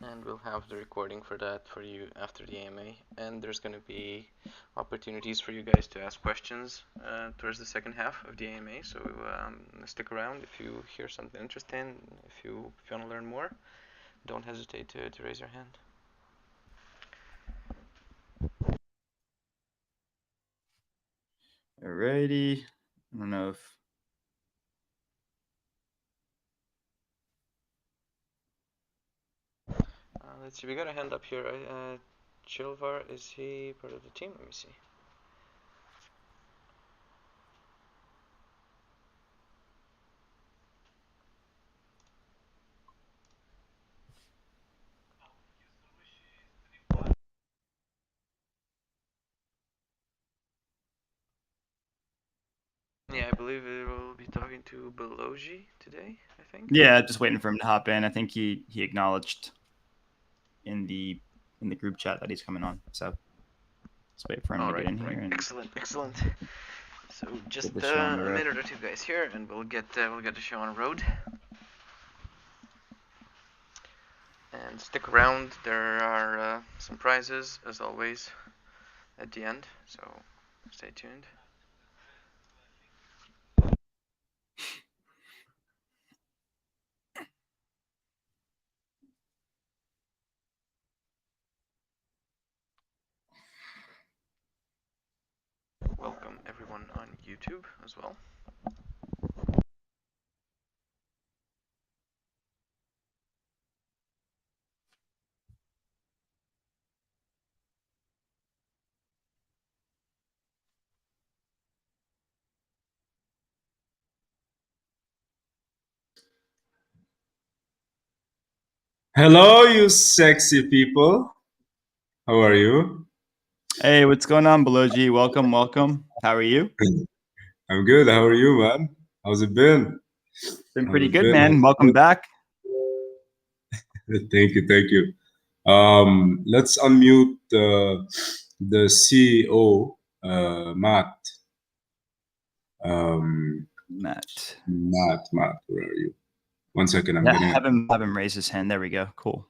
and we'll have the recording for that for you after the AMA. And there's going to be opportunities for you guys to ask questions towards the second half of the AMA. So stick around if you hear something interesting. If you want to learn more, don't hesitate to raise your hand. Alrighty. I don't know if let's see. We got a hand up here. Chilvar, is he part of the team? Let me see. Yeah, I believe we will be talking to Beloji today, I think. Yeah, just waiting for him to hop in. I think he acknowledged in the group chat that he's coming on. So let's wait for him to get in here. And excellent. So just a minute or two, guys, here, and we'll get the show on the road. And stick around. There are some prizes, as always, at the end. So stay tuned. Welcome everyone on YouTube as well. Hello, you sexy people. How are you? Hey, what's going on, Beloji? Welcome. How are you? I'm good. How are you, man? How's it been? Been pretty good, man. Welcome back. Thank you. Let's unmute the CEO, Matt. Matt, where are you? 1 second. I'm yeah, getting have him raise his hand. There we go. Cool.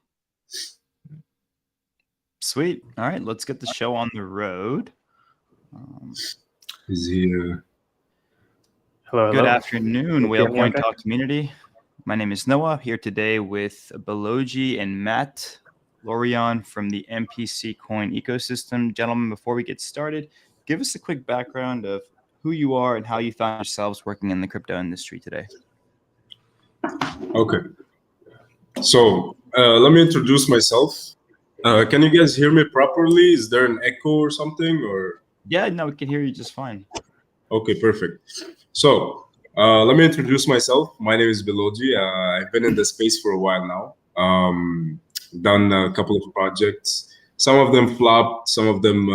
Sweet. All right, let's get the show on the road. Is he? Hello. Good afternoon, Whale Point Talk community. My name is Noah, here today with Beloji and Matt Lorion from the NPC coin ecosystem. Gentlemen, before we get started, give us a quick background of who you are and how you found yourselves working in the crypto industry today. Okay. So let me introduce myself. Can you guys hear me properly? Is there an echo or something? Or yeah, no, we can hear you just fine. Okay, perfect. So let me introduce myself. My name is Beloji. I've been in the space for a while now. Done a couple of projects. Some of them flopped. Some of them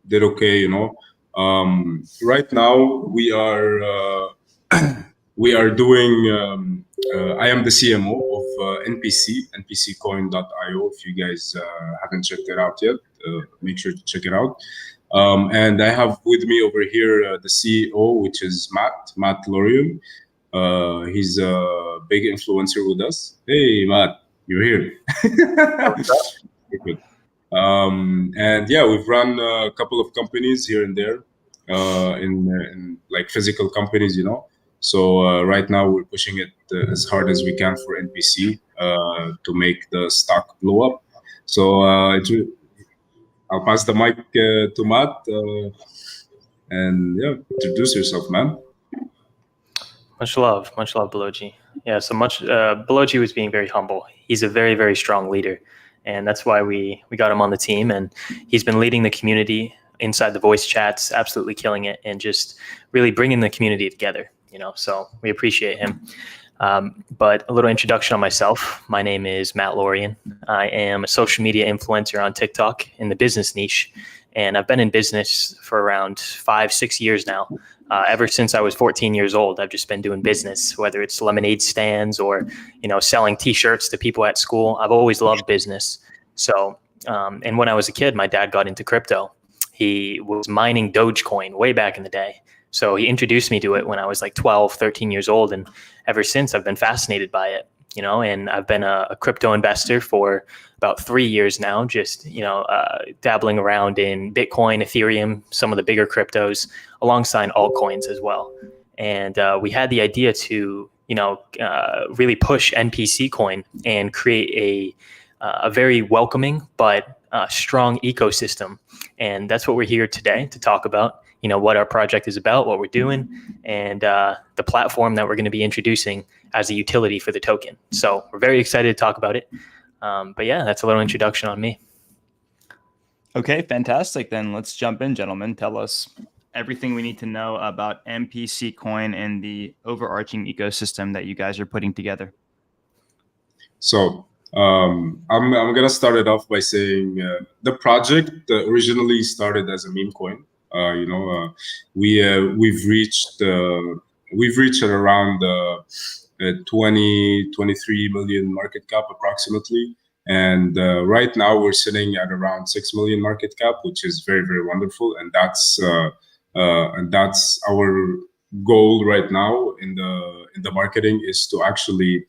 did okay. Right now we are doing. I am the CMO of NPC, npccoin.io. If you guys haven't checked it out yet, make sure to check it out. And I have with me over here the CEO, which is Matt Lorion. He's a big influencer with us. Hey, Matt, you're here. Good. And yeah, we've run a couple of companies here and there, in like physical companies, So right now we're pushing it as hard as we can for NPC to make the stock blow up. So I'll pass the mic to Matt, and yeah, introduce yourself, man. Much love, Beloji. Yeah, so Beloji was being very humble. He's a very, very strong leader, and that's why we got him on the team. And he's been leading the community inside the voice chats, absolutely killing it, and just really bringing the community together. So we appreciate him. But a little introduction on myself. My name is Matt Lorion. I am a social media influencer on TikTok in the business niche. And I've been in business for around 5-6 years now. Ever since I was 14 years old, I've just been doing business, whether it's lemonade stands or, selling T-shirts to people at school. I've always loved business. So, and when I was a kid, my dad got into crypto. He was mining Dogecoin way back in the day. So he introduced me to it when I was like 12, 13 years old. And ever since, I've been fascinated by it. and I've been a crypto investor for about 3 years now, just, dabbling around in Bitcoin, Ethereum, some of the bigger cryptos, alongside altcoins as well. And we had the idea to, really push NPC coin and create a very welcoming but strong ecosystem. And that's what we're here today to talk about, what our project is about, what we're doing, and the platform that we're going to be introducing as a utility for the token. So we're very excited to talk about it. But yeah, that's a little introduction on me. Okay, fantastic. Then let's jump in, gentlemen. Tell us everything we need to know about NPC coin and the overarching ecosystem that you guys are putting together. So I'm gonna start it off by saying the project originally started as a meme coin. We've reached at around 23 million market cap approximately, and right now we're sitting at around 6 million market cap, which is very, very wonderful, and that's our goal right now in the marketing, is to actually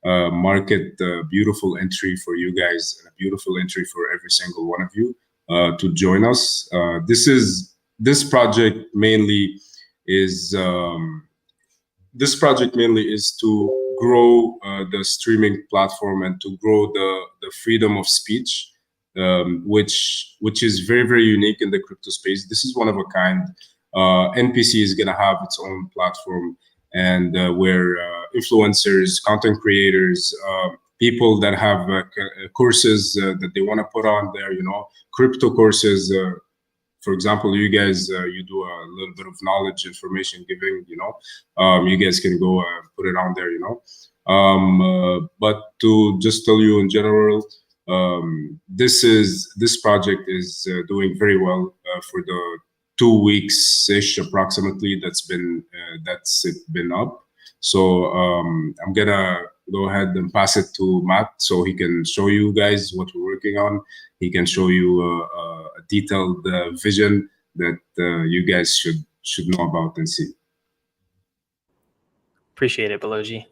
market the beautiful entry for you guys and a beautiful entry for every single one of you to join us. This project mainly is to grow the streaming platform and to grow the freedom of speech, which is very, very unique in the crypto space. This is one of a kind. NPC is going to have its own platform, and where influencers, content creators, people that have courses that they want to put on there, crypto courses. For example, you guys, you do a little bit of knowledge, information giving, you guys can go put it on there, but to just tell you in general, this project is doing very well for the 2 weeks-ish approximately that's been up. So I'm gonna go ahead and pass it to Matt so he can show you guys what we're working on. He can show you a detailed vision that you guys should know about and see. Appreciate it, Beloji.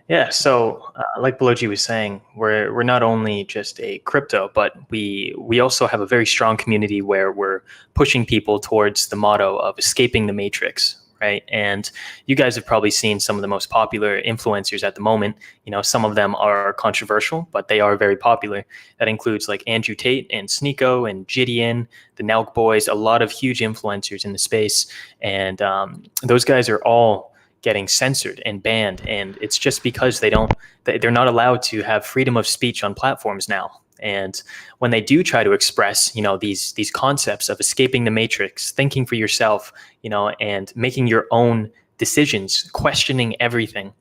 Yeah, so like Beloji was saying, we're not only just a crypto, but we also have a very strong community where we're pushing people towards the motto of escaping the matrix, right? And you guys have probably seen some of the most popular influencers at the moment. Some of them are controversial, but they are very popular. That includes like Andrew Tate and Sneeko and Gideon, the Nelk Boys, a lot of huge influencers in the space. And those guys are all getting censored and banned, and it's just because they're not allowed to have freedom of speech on platforms now. And when they do try to express, these concepts of escaping the matrix, thinking for yourself, and making your own decisions, questioning everything,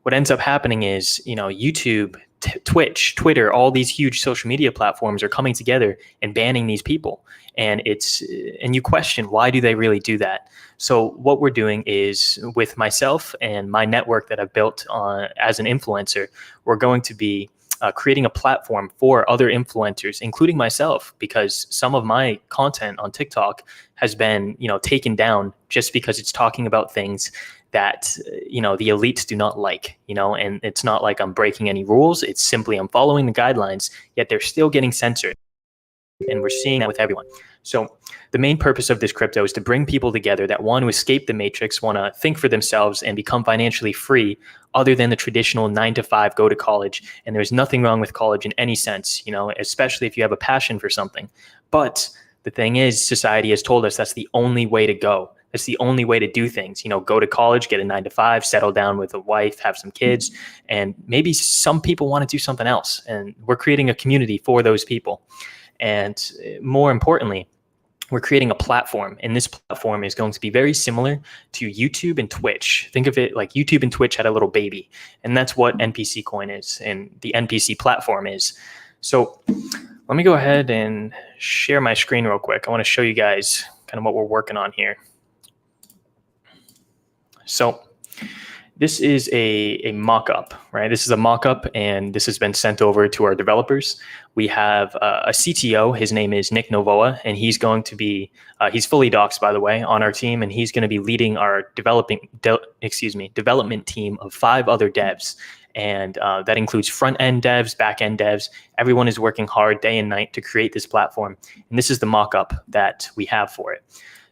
what ends up happening is, YouTube, Twitch, Twitter, all these huge social media platforms are coming together and banning these people. And you question, why do they really do that? So what we're doing is, with myself and my network that I've built as an influencer, we're going to be creating a platform for other influencers, including myself, because some of my content on TikTok has been, taken down just because it's talking about things that, the elites do not like, and it's not like I'm breaking any rules. It's simply I'm following the guidelines, yet they're still getting censored. And we're seeing that with everyone. So the main purpose of this crypto is to bring people together that want to escape the matrix, want to think for themselves and become financially free, other than the traditional 9-to-5, go to college. And there's nothing wrong with college in any sense, especially if you have a passion for something. But the thing is, society has told us that's the only way to go. That's the only way to do things. Go to college, get a 9-to-5, settle down with a wife, have some kids, and maybe some people want to do something else. And we're creating a community for those people. And more importantly, we're creating a platform, and this platform is going to be very similar to YouTube and Twitch. Think of it like YouTube and Twitch had a little baby, and that's what NPC Coin is, and the NPC platform is. So let me go ahead and share my screen real quick. I want to show you guys kind of what we're working on here. So this is a mock-up, right? This is a mock-up, and this has been sent over to our developers. We have a CTO. His name is Nick Novoa, and he's going to be, he's fully doxed, by the way, on our team, and he's going to be leading our development team of 5 other devs. And that includes front-end devs, back-end devs. Everyone is working hard day and night to create this platform. And this is the mock-up that we have for it.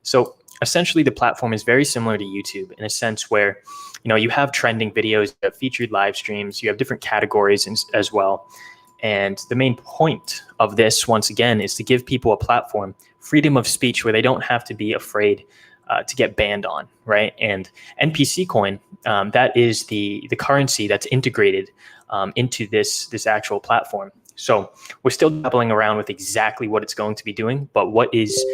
So essentially, the platform is very similar to YouTube in a sense where, you have trending videos, you have featured live streams, you have different categories as well. And the main point of this, once again, is to give people a platform, freedom of speech, where they don't have to be afraid to get banned on, right? And NPC coin, that is the currency that's integrated into this actual platform. So we're still dabbling around with exactly what it's going to be doing, but what is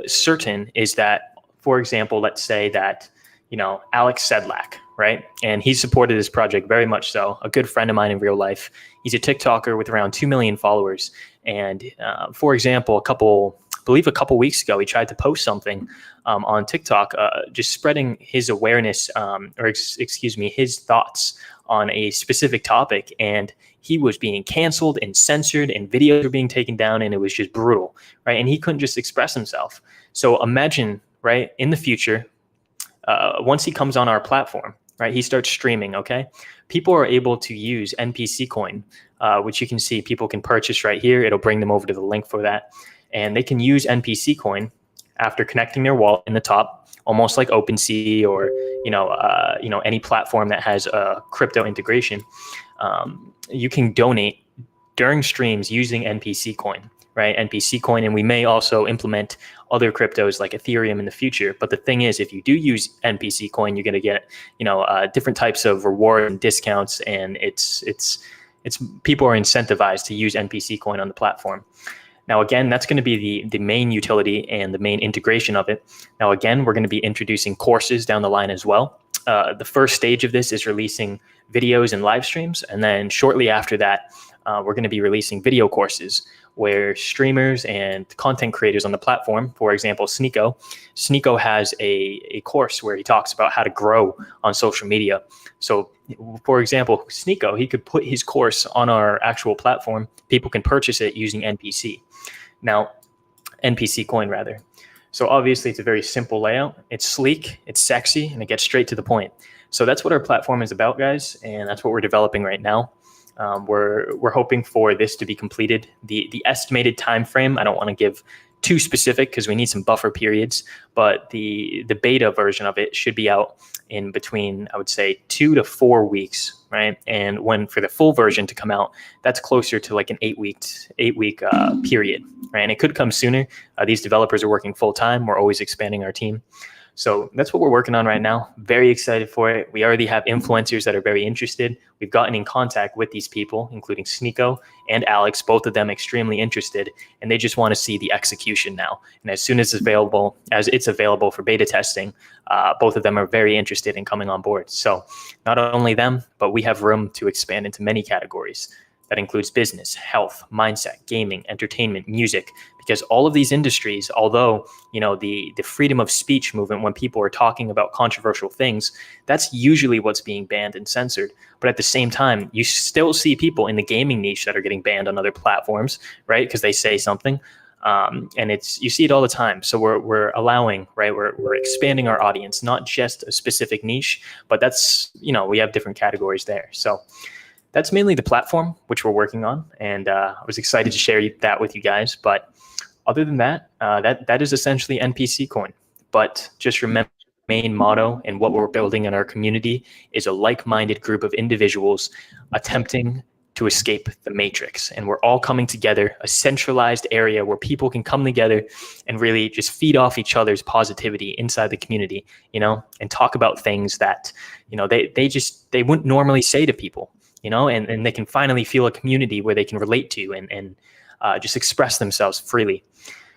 certain is that, for example, let's say that, Alex Sedlak, right? And he supported this project very much so, a good friend of mine in real life. He's a TikToker with around 2 million followers. And for example, a couple weeks ago, he tried to post something on TikTok, just spreading his awareness, his thoughts on a specific topic. And he was being canceled and censored, and videos were being taken down, and it was just brutal, right? And he couldn't just express himself. So imagine, right, in the future, once he comes on our platform, right, he starts streaming, okay? People are able to use NPC coin, which you can see people can purchase right here. It'll bring them over to the link for that. And they can use NPC coin after connecting their wallet in the top, almost like OpenSea or any platform that has a crypto integration. You can donate during streams using NPC coin, right? NPC coin, and we may also implement other cryptos like Ethereum in the future. But the thing is, if you do use NPC coin, you're going to get different types of reward and discounts, and it's people are incentivized to use NPC coin on the platform. Now, again, that's going to be the main utility and the main integration of it. Now, again, we're going to be introducing courses down the line as well. The first stage of this is releasing videos and live streams. And then shortly after that, we're going to be releasing video courses where streamers and content creators on the platform, for example, Sneeko has a course where he talks about how to grow on social media. So, for example, Sneeko, he could put his course on our actual platform. People can purchase it using NPC coin rather. So obviously it's a very simple layout. It's sleek, it's sexy, and it gets straight to the point. So that's what our platform is about, guys, and that's what we're developing right now. We're hoping for this to be completed. The estimated time frame, I don't want to give too specific because we need some buffer periods, but the beta version of it should be out in between, I would say, 2 to 4 weeks, right? And when for the full version to come out, that's closer to like an 8 week period, right? And it could come sooner. These developers are working full time. We're always expanding our team. So that's what we're working on right now. Very excited for it. We already have influencers that are very interested. We've gotten in contact with these people, including Sneeko and Alex, both of them extremely interested, and they just want to see the execution now. And as soon as it's available for beta testing, both of them are very interested in coming on board. So not only them, but we have room to expand into many categories. That includes business, health, mindset, gaming, entertainment, music, because all of these industries, although, the freedom of speech movement, when people are talking about controversial things, that's usually what's being banned and censored. But at the same time, you still see people in the gaming niche that are getting banned on other platforms, right? Because they say something. And you see it all the time. So we're allowing, right? We're expanding our audience, not just a specific niche, but that's, we have different categories there. So that's mainly the platform which we're working on, and I was excited to share that with you guys. But other than that, that is essentially NPC coin. But just remember, the main motto and what we're building in our community is a like-minded group of individuals attempting to escape the matrix, and we're all coming together, a centralized area where people can come together and really just feed off each other's positivity inside the community, and talk about things that they wouldn't normally say to people. And they can finally feel a community where they can relate to and just express themselves freely.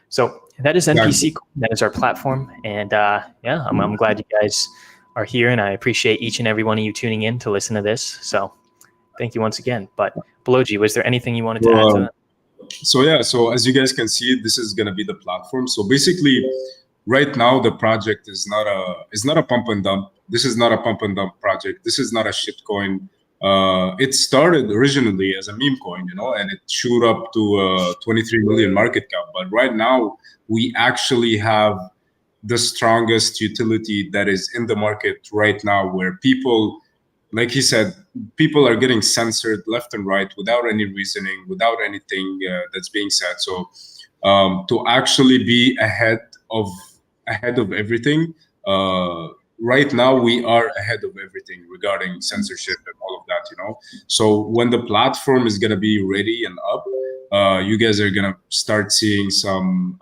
So that is NPC. That is our platform. And I'm glad you guys are here, and I appreciate each and every one of you tuning in to listen to this. So thank you once again. But Beloji, was there anything you wanted to add to that? So as you guys can see, this is going to be the platform. So basically, right now the project is not a pump and dump. This is not a pump and dump project. This is not a shit coin. It started originally as a meme coin, and it shoot up to 23 million market cap. But right now, we actually have the strongest utility that is in the market right now, where people like he said, people are getting censored left and right without any reasoning, without anything that's being said. So to actually be ahead of everything, right now we are ahead of everything regarding censorship and all of that, you know. So when the platform is gonna be ready and up, you guys are gonna start seeing some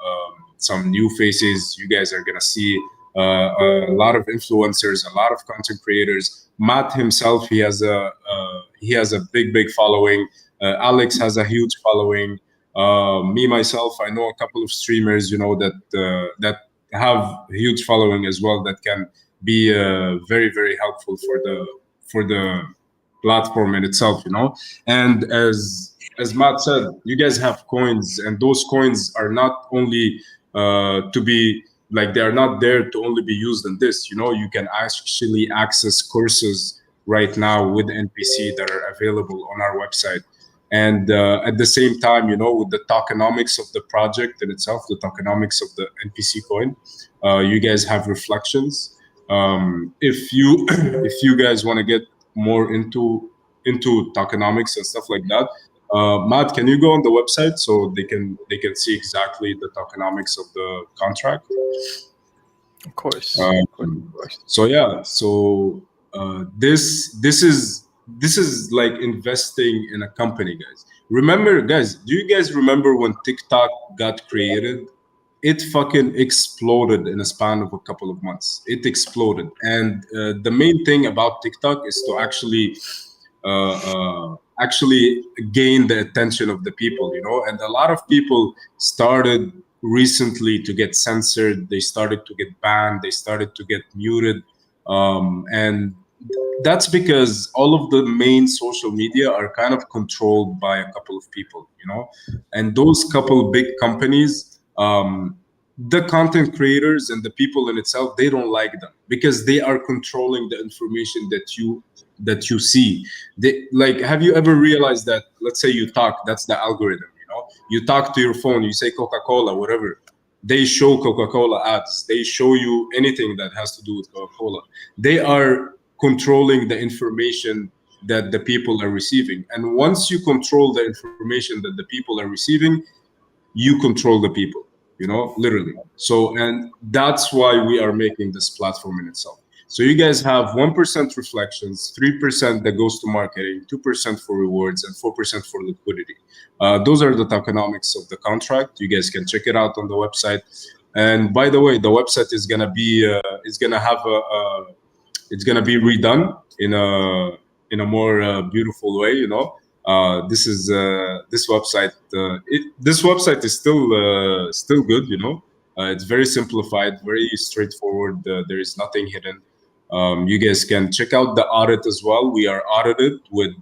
new faces. You guys are gonna see a lot of influencers, a lot of content creators. Matt himself, he has a big following. Alex has a huge following. Me myself, I know a couple of streamers, you know, that have a huge following as well, that can be very helpful for the platform in itself, you know. And as Matt said, you guys have coins, and those coins are not only to be like, they are not there to only be used in this, you know. You can actually access courses right now with NPC that are available on our website. And at the same time, you know, with the tokenomics of the project in itself, the tokenomics of the NPC coin, you guys have reflections. If you guys want to get more into tokenomics and stuff like that, Matt, can you go on the website so they can see exactly the tokenomics of the contract? Of course. So yeah, so this is like investing in a company, guys. Remember, guys, do you guys remember when TikTok got created? It fucking exploded in a span of a couple of months. It exploded. And the main thing about TikTok is to actually gain the attention of the people, you know. And a lot of people started recently to get censored. They started to get banned. They started to get muted. And that's because all of the main social media are kind of controlled by a couple of people, you know. And those couple big companies, the content creators and the people in itself, they don't like them because they are controlling the information that you see. They, like, have you ever realized that, let's say you talk, that's the algorithm, you know. You talk to your phone, you say Coca-Cola, whatever, they show Coca-Cola ads, they show you anything that has to do with Coca-Cola. They are controlling the information that the people are receiving. And once you control the information that the people are receiving, you control the people, you know, literally. So, and that's why we are making this platform in itself. So you guys have 1% reflections, 3% that goes to marketing, 2% for rewards, and 4% for liquidity. Those are the tokenomics of the contract. You guys can check it out on the website. And by the way, the website is gonna be it's gonna be redone in a more beautiful way, you know. This website is still good, you know. It's very simplified, very straightforward. There is nothing hidden. You guys can check out the audit as well. We are audited with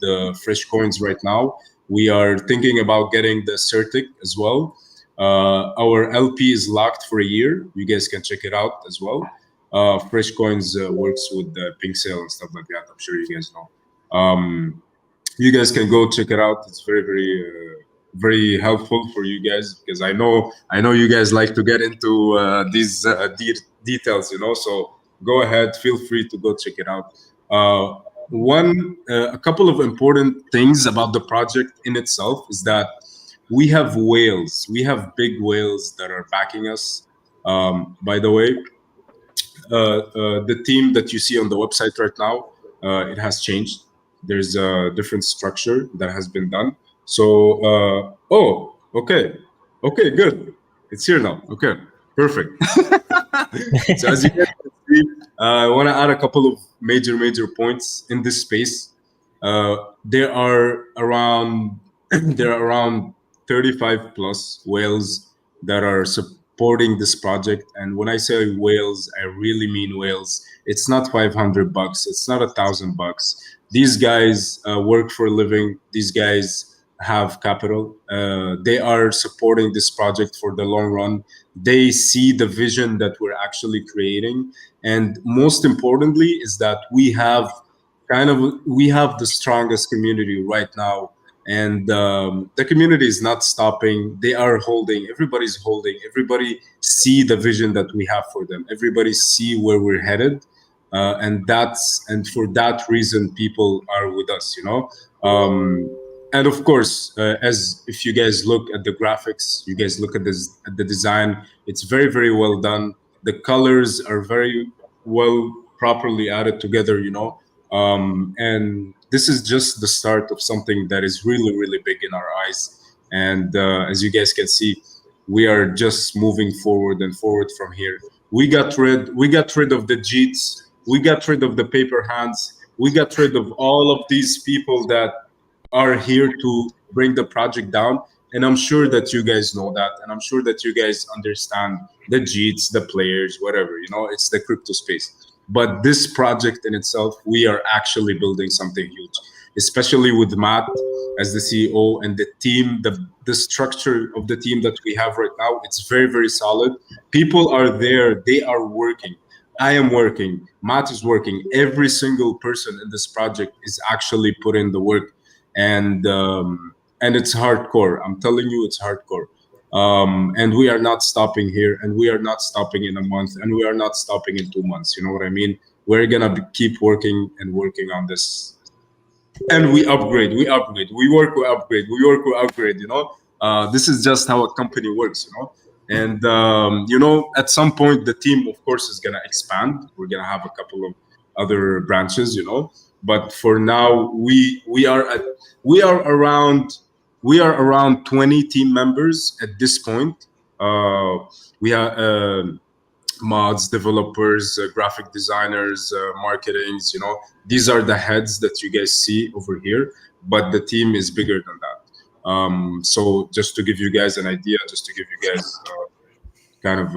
fresh coins right now. We are thinking about getting the certic as well. Our LP is locked for a year. You guys can check it out as well. Fresh coins works with the pink sale and stuff like that. I'm sure you guys know. You guys can go check it out. It's very helpful for you guys, because I know you guys like to get into these details, you know. So go ahead, feel free to go check it out. A couple of important things about the project in itself is that we have whales. We have big whales that are backing us. By the way, the team that you see on the website right now, it has changed. There's a different structure that has been done. So, okay, good. It's here now. Okay, perfect. So as you guys can see, I want to add a couple of major points in this space. There are around 35 plus whales that are supporting this project. And when I say whales, I really mean whales. It's not $500. It's not $1,000. These guys work for a living. These guys have capital. They are supporting this project for the long run. They see the vision that we're actually creating. And most importantly is that we have the strongest community right now. And the community is not stopping. They are holding. Everybody's holding. Everybody see the vision that we have for them. Everybody see where we're headed. and for that reason, people are with us, you know. And of course, as if you guys look at the graphics, you guys look at the design, it's very, very well done. The colors are very well properly added together, you know. And this is just the start of something that is really, really big in our eyes. And as you guys can see, we are just moving forward and forward from here. We got rid of the Jeets. We got rid of the paper hands. We got rid of all of these people that are here to bring the project down. And I'm sure that you guys know that. And I'm sure that you guys understand the Jeets, the players, whatever, you know, it's the crypto space. But this project in itself, we are actually building something huge, especially with Matt as the CEO and the team, the structure of the team that we have right now. It's very, very solid. People are there. They are working. I am working. Matt is working. Every single person in this project is actually putting in the work. And it's hardcore. I'm telling you, it's hardcore. And we are not stopping here, and we are not stopping in a month, and we are not stopping in 2 months. You know what I mean? We're gonna keep working and working on this, and we upgrade, we work, we upgrade, You know, this is just how a company works. You know, and you know, at some point, the team, of course, is gonna expand. We're gonna have a couple of other branches. You know, but for now, we are around 20 team members at this point. We have mods, developers, graphic designers, marketings. You know, these are the heads that you guys see over here, but the team is bigger than that. So just to give you guys an idea, just to give you guys kind of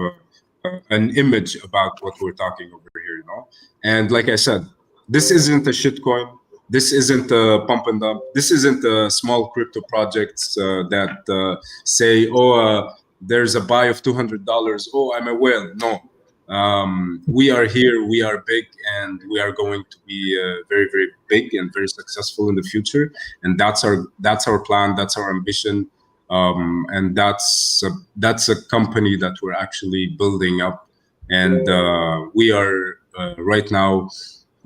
an image about what we're talking over here, you know. And like I said, this isn't a shitcoin. This isn't a pump and dump. This isn't a small crypto projects that say, oh, there's a buy of $200. Oh, I'm a whale. No, we are here. We are big, and we are going to be very, very big and very successful in the future. And that's our plan. That's our ambition. And that's a company that we're actually building up, and we are right now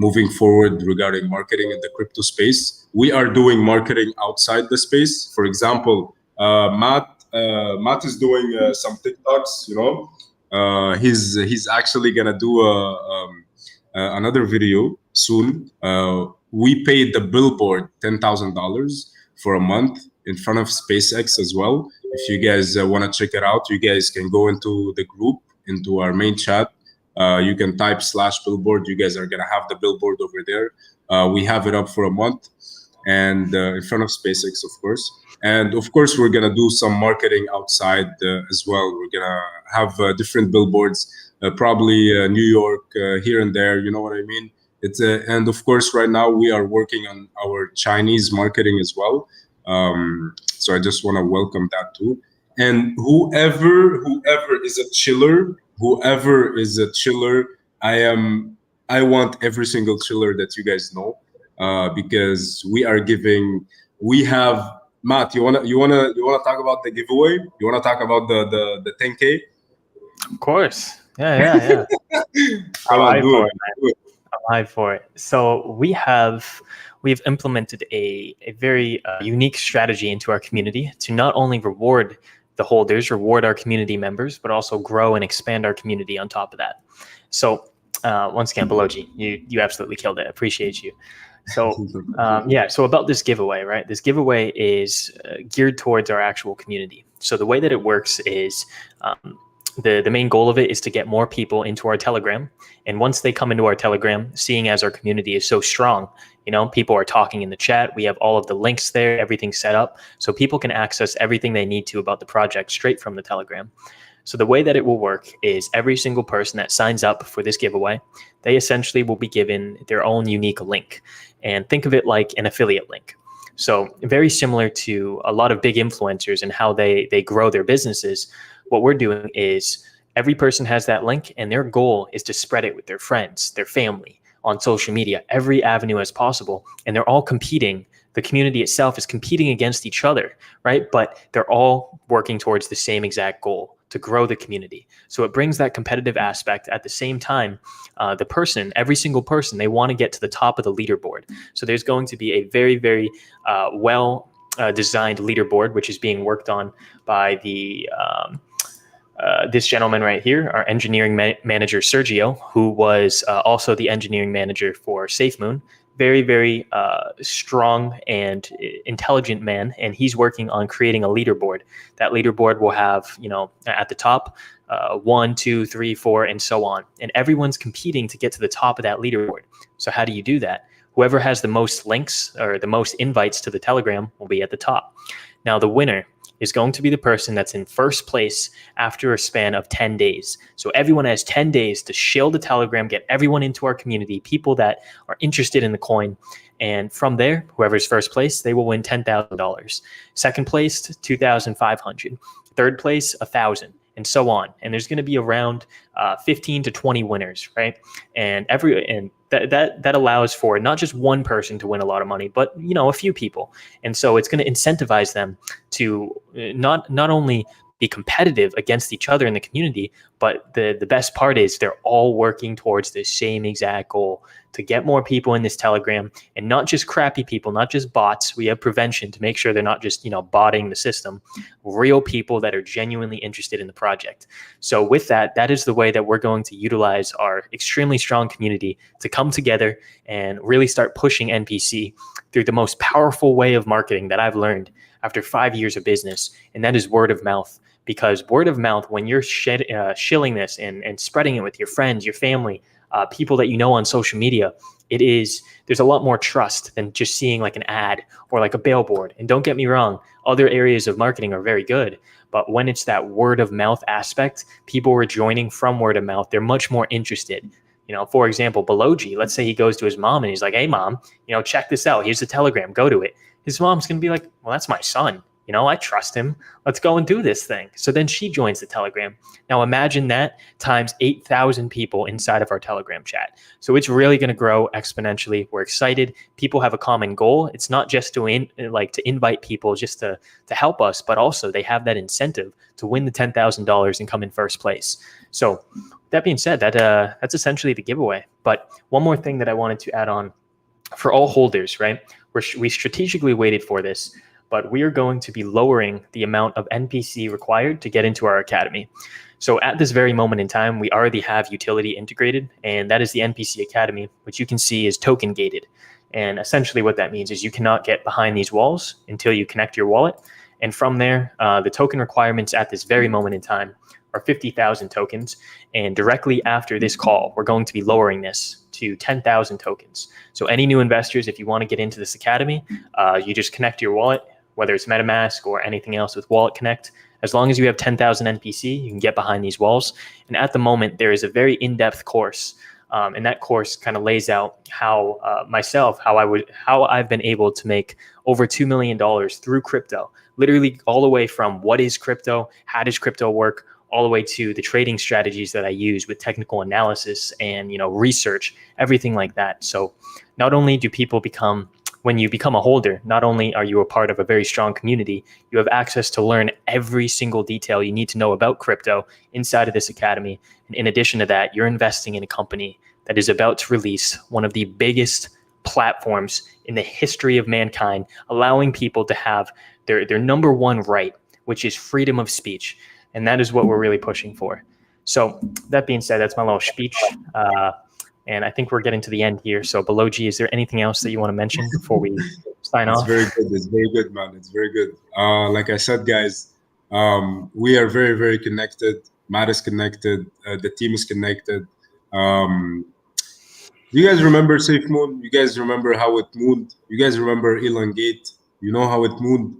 moving forward regarding marketing in the crypto space. We are doing marketing outside the space. For example, Matt is doing some TikToks. You know, he's actually gonna do another video soon. We paid the billboard $10,000 for a month in front of SpaceX as well. If you guys want to check it out, you guys can go into the group, into our main chat. You can type /billboard. You guys are going to have the billboard over there. We have it up for a month, and in front of SpaceX, of course. And of course, we're going to do some marketing outside as well. We're going to have different billboards, probably New York, here and there. You know what I mean? And of course, right now we are working on our Chinese marketing as well. So I just want to welcome that too. And whoever is a chiller, I want every single chiller that you guys know, because we have Matt. You wanna talk about the giveaway? You wanna talk about the 10K? Of course. Yeah. I'm live for it. So we've implemented a very unique strategy into our community to not only reward the holders, reward our community members, but also grow and expand our community on top of that. So once again, Baloji, you absolutely killed it. Appreciate you. So so about this giveaway, right? This giveaway is geared towards our actual community. So the way that it works is the main goal of it is to get more people into our Telegram. And once they come into our Telegram, seeing as our community is so strong, you know, people are talking in the chat. We have all of the links there, everything set up. So people can access everything they need to about the project straight from the Telegram. So the way that it will work is every single person that signs up for this giveaway, they essentially will be given their own unique link. And think of it like an affiliate link. So very similar to a lot of big influencers and how they grow their businesses. What we're doing is every person has that link, and their goal is to spread it with their friends, their family, on social media, every avenue as possible. And they're all competing. The community itself is competing against each other, right? But they're all working towards the same exact goal, to grow the community. So it brings that competitive aspect. At the same time, every single person, they want to get to the top of the leaderboard. So there's going to be a very, very well designed leaderboard, which is being worked on by this gentleman right here, our engineering manager, Sergio, who was also the engineering manager for SafeMoon. Very, very strong and intelligent man. And he's working on creating a leaderboard. That leaderboard will have, at the top, 1, 2, 3, 4, and so on. And everyone's competing to get to the top of that leaderboard. So how do you do that? Whoever has the most links or the most invites to the Telegram will be at the top. Now, the winner is going to be the person that's in first place after a span of 10 days. So everyone has 10 days to shill the Telegram, get everyone into our community, people that are interested in the coin. And from there, whoever's first place, they will win $10,000. Second place, $2,500. Third place, $1,000, and so on. And there's going to be around 15 to 20 winners, right? And that allows for not just one person to win a lot of money, but a few people. And so it's going to incentivize them to not only be competitive against each other in the community, but the best part is they're all working towards the same exact goal, to get more people in this Telegram, and not just crappy people, not just bots. We have prevention to make sure they're not just botting the system, real people that are genuinely interested in the project. So with that is the way that we're going to utilize our extremely strong community to come together and really start pushing NPC through the most powerful way of marketing that I've learned after 5 years of business, and that is word of mouth. Because word of mouth, when you're shilling this and spreading it with your friends, your family, people that you know on social media, there's a lot more trust than just seeing like an ad or like a billboard. And don't get me wrong, other areas of marketing are very good. But when it's that word of mouth aspect, people are joining from word of mouth. They're much more interested. For example, Beloji, let's say he goes to his mom and he's like, hey, mom, check this out. Here's the Telegram. Go to it. His mom's going to be like, well, that's my son. I trust him. Let's go and do this thing. So then she joins the Telegram. Now imagine that times 8,000 people inside of our Telegram chat. So it's really going to grow exponentially. We're excited. People have a common goal. It's not just to invite people just to help us, but also they have that incentive to win the $10,000 and come in first place. So that being said, that's essentially the giveaway. But one more thing that I wanted to add on for all holders, right? We strategically waited for this, but we are going to be lowering the amount of NPC required to get into our academy. So at this very moment in time, we already have utility integrated, and that is the NPC Academy, which you can see is token gated. And essentially what that means is you cannot get behind these walls until you connect your wallet. And from there, the token requirements at this very moment in time are 50,000 tokens. And directly after this call, we're going to be lowering this to 10,000 tokens. So any new investors, if you want to get into this academy, you just connect your wallet, whether it's MetaMask or anything else with Wallet Connect. As long as you have 10,000 NPC, you can get behind these walls. And at the moment, there is a very in-depth course. And that course kind of lays out how I've been able to make over $2 million through crypto, literally all the way from what is crypto, how does crypto work, all the way to the trading strategies that I use with technical analysis and research, everything like that. So not only do people when you become a holder, not only are you a part of a very strong community, you have access to learn every single detail you need to know about crypto inside of this academy. And in addition to that, you're investing in a company that is about to release one of the biggest platforms in the history of mankind, allowing people to have their number one right, which is freedom of speech. And that is what we're really pushing for. So that being said, that's my little speech. And I think we're getting to the end here. So Beloji, is there anything else that you want to mention before we sign off? It's very good. It's very good, man. It's very good. Like I said, guys, we are very, very connected. Matt is connected. The team is connected. Do you guys remember SafeMoon? You guys remember how it mooned? You guys remember Elongate? You know how it mooned?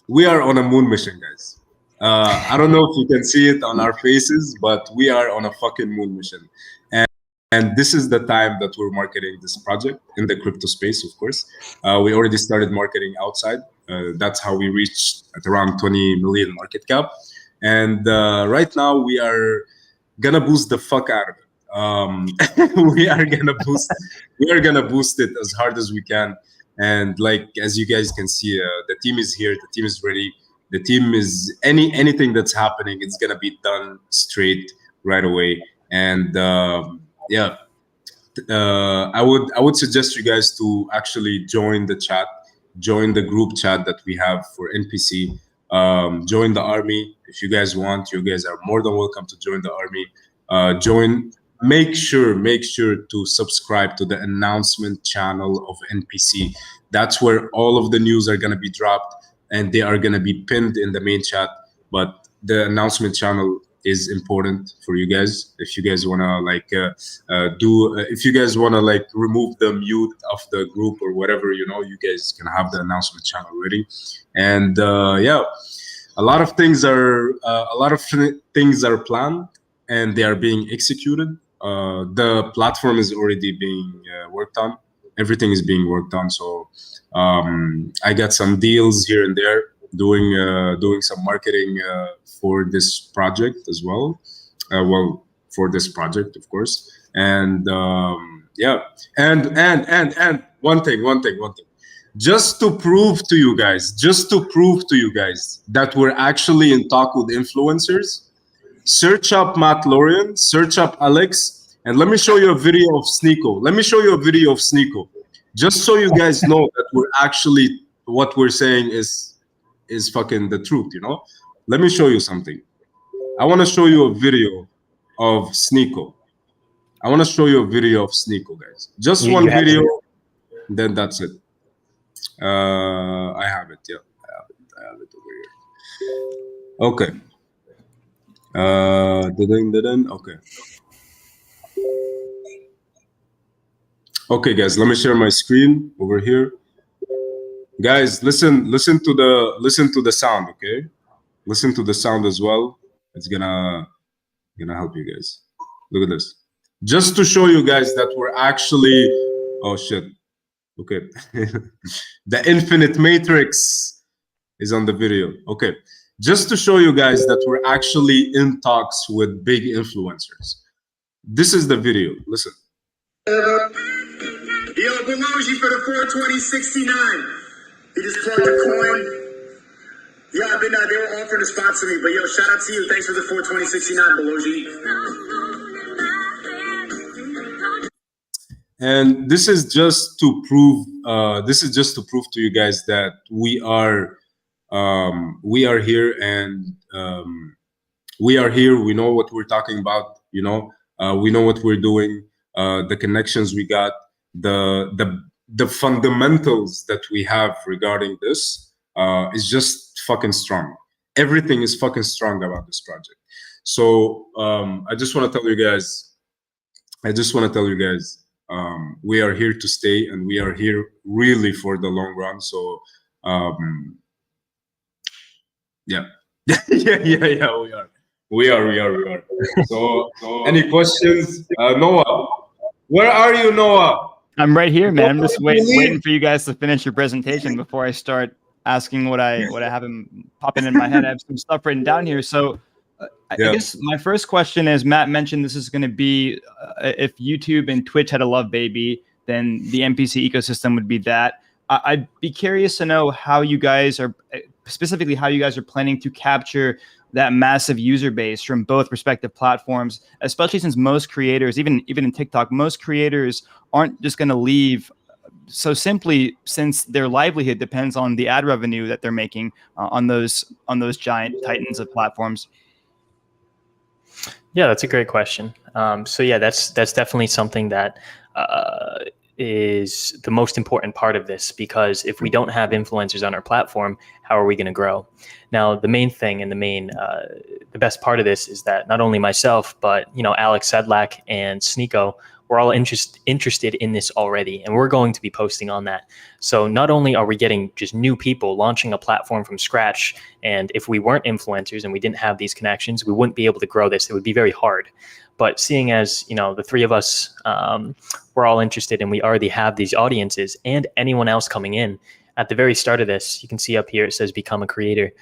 We are on a moon mission, guys. I don't know if you can see it on our faces, but we are on a fucking moon mission. And this is the time that we're marketing this project in the crypto space, of course. We already started marketing outside. That's how we reached at around 20 million market cap. And right now we are gonna boost the fuck out of it. We are gonna boost it as hard as we can. And like, as you guys can see, the team is here, the team is ready. The team is anything that's happening, it's gonna be done straight right away. And yeah, I would suggest you guys to actually join the chat, join the group chat that we have for NPC. Join the army if you guys want. You guys are more than welcome to join the army. Join. Make sure to subscribe to the announcement channel of NPC. That's where all of the news are gonna be dropped, and they are gonna be pinned in the main chat. But the announcement channel is important for you guys. If you guys wanna like if you guys wanna like remove the mute of the group or whatever, you know, you guys can have the announcement channel ready. And yeah, a lot of things are planned and they are being executed. The platform is already being worked on. Everything is being worked on. So I got some deals here and there, doing some marketing for this project as well. Well, for this project, of course. And yeah, and one thing. Just to prove to you guys that we're actually in talk with influencers, search up Matt Lorian, search up Alex, and let me show you a video of Sneeko. Just so you guys know that we're actually, what we're saying is fucking the truth, you know? Let me show you something. I want to show you a video of Sneeko. Guys. Just one video, then that's it. I have it, yeah. I have it over here. Okay. Okay, guys, let me share my screen over here. Guys, listen to the sound, okay? Listen to the sound as well. It's gonna help you guys. Look at this. Just to show you guys that we're actually, oh shit. Okay. The infinite matrix is on the video. Okay. Just to show you guys that we're actually in talks with big influencers. This is the video. Listen. Yo, Beloji for the 42069. He just plugged a coin. Yeah, they were offering to sponsor me, but yo, shout out to you. Thanks for the 42069, Beloji. And this is just to prove. To you guys that we are here, and we are here. We know what we're talking about. You know, we know what we're doing. The connections we got, the fundamentals that we have regarding this is just fucking strong. Everything is fucking strong about this project. So I just want to tell you guys. We are here to stay, and we are here really for the long run. So yeah. We are. So any questions? Noah, where are you, Noah? I'm right here, man. I'm just waiting for you guys to finish your presentation before I start asking what I have popping in my head. I have some stuff written down here. So I guess my first question is, Matt mentioned this is going to be, if YouTube and Twitch had a love baby, then the NPC ecosystem would be that. I'd be curious to know how you guys are planning to capture that massive user base from both respective platforms, especially since most creators, even in TikTok, most creators aren't just going to leave so simply, since their livelihood depends on the ad revenue that they're making on those giant titans of platforms. Yeah, that's a great question. So yeah, that's definitely something that is the most important part of this, because if we don't have influencers on our platform, how are we going to grow? Now, the main thing and the best part of this is that not only myself, but Alex Sedlak and Sneeko, we're all interested in this already, and we're going to be posting on that. So not only are we getting just new people launching a platform from scratch, and if we weren't influencers and we didn't have these connections, we wouldn't be able to grow this. It would be very hard. But seeing as the three of us, we're all interested, and we already have these audiences, and anyone else coming in, at the very start of this, you can see up here it says become a creator.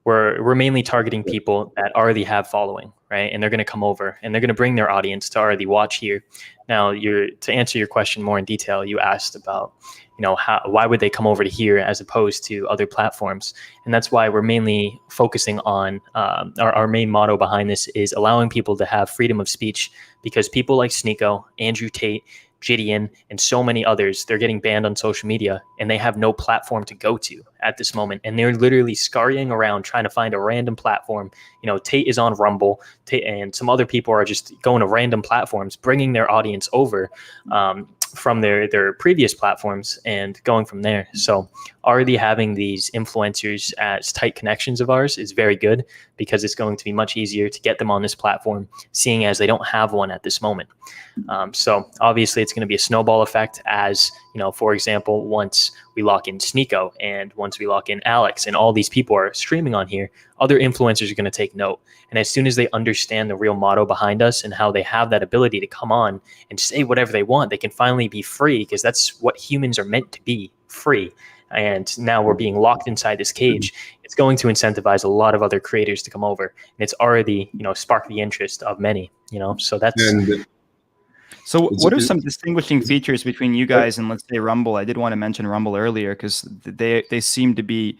we're mainly targeting people that already have following, right? And they're going to come over and they're going to bring their audience to already watch here. Now, to answer your question more in detail, you asked about, why would they come over to here as opposed to other platforms? And that's why we're mainly focusing on our main motto behind this is allowing people to have freedom of speech, because people like Sneeko, Andrew Tate, Gideon, and so many others, they're getting banned on social media and they have no platform to go to at this moment. And they're literally scurrying around trying to find a random platform. Tate is on Rumble, and some other people are just going to random platforms, bringing their audience over from their previous platforms and going from there. So already having these influencers as tight connections of ours is very good, because it's going to be much easier to get them on this platform, seeing as they don't have one at this moment. So obviously it's going to be a snowball effect as, for example, once we lock in Sneeko and once we lock in Alex and all these people are streaming on here, other influencers are going to take note. And as soon as they understand the real motto behind us and how they have that ability to come on and say whatever they want, they can finally be free, because that's what humans are meant to be, free. And now we're being locked inside this cage. It's going to incentivize a lot of other creators to come over, and it's already, sparked the interest of many, so that's... So what are some distinguishing features between you guys and, let's say, Rumble? I did want to mention Rumble earlier because they seem to be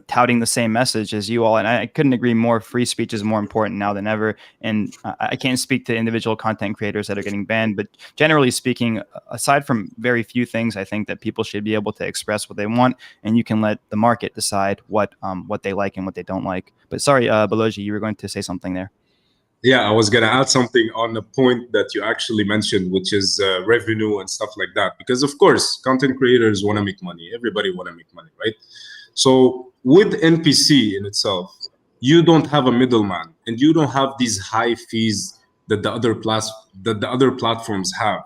touting the same message as you all, and I couldn't agree more. Free speech is more important now than ever, and I can't speak to individual content creators that are getting banned, but generally speaking, aside from very few things, I think that people should be able to express what they want, and you can let the market decide what they like and what they don't like. But sorry, Baloji, you were going to say something there. Yeah, I was going to add something on the point that you actually mentioned, which is revenue and stuff like that. Because, of course, content creators want to make money. Everybody want to make money, right? So with NPC in itself, you don't have a middleman, and you don't have these high fees that the other platforms have,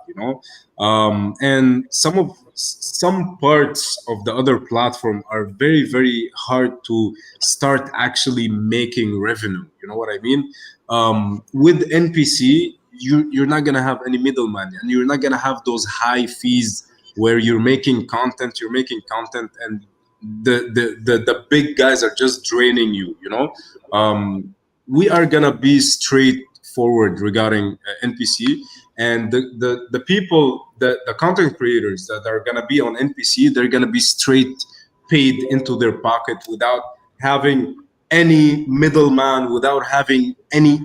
and some parts of the other platform are very, very hard to start actually making revenue. You know what I mean? With NPC, you're not gonna have any middleman, and you're not gonna have those high fees where you're making content, and the big guys are just draining you. We are gonna be straightforward regarding NPC, and the people, the content creators that are gonna be on NPC, they're gonna be straight paid into their pocket without having any middleman, without having any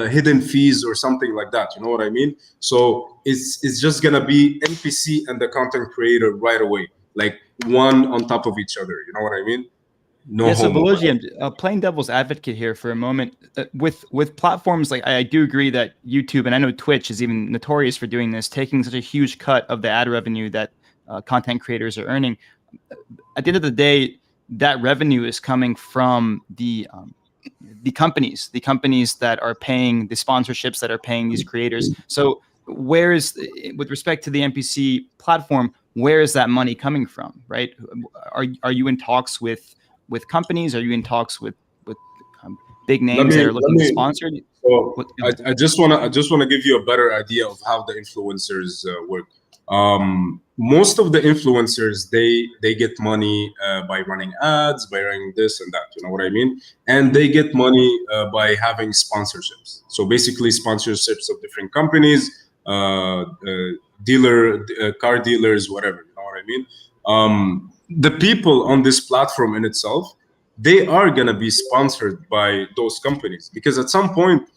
hidden fees or something like that. You know what I mean? So it's just gonna be NPC and the content creator right away, like one on top of each other. You know what I mean? No. Yeah, so Baloji, I'm playing devil's advocate here for a moment. With platforms like, I do agree that YouTube, and I know Twitch is even notorious for doing this, taking such a huge cut of the ad revenue that content creators are earning. At the end of the day, that revenue is coming from the companies that are paying the sponsorships, that are paying these creators. So with respect to the NPC platform, where is that money coming from, right? Are you in talks with companies? Are you in talks with big names that are looking to sponsor? So I just want to give you a better idea of how the influencers work. Most of the influencers, they get money by running ads, by running this and that, you know what I mean? And they get money by having sponsorships. So basically sponsorships of different companies, car dealers, whatever, you know what I mean? The people on this platform in itself, they are going to be sponsored by those companies, because at some point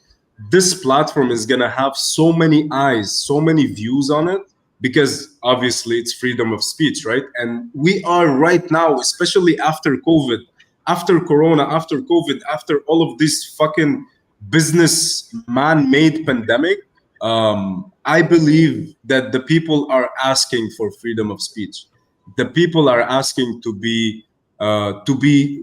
this platform is going to have so many eyes, so many views on it, because obviously it's freedom of speech, right? And we are right now, especially after COVID, after Corona, after COVID, after all of this fucking business man-made pandemic, I believe that the people are asking for freedom of speech. The people are asking to be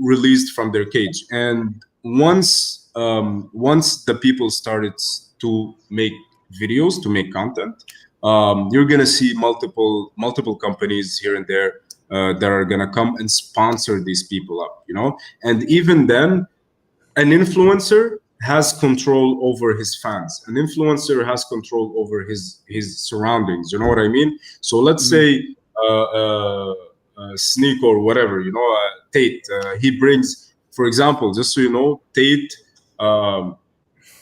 released from their cage. And once the people started to make videos, to make content, you're gonna see multiple companies here and there that are gonna come and sponsor these people up, and even then, an influencer has control over his fans. An influencer has control over his surroundings. You know what I mean? So let's say Sneak or whatever, Tate. He brings, for example, just so you know, Tate,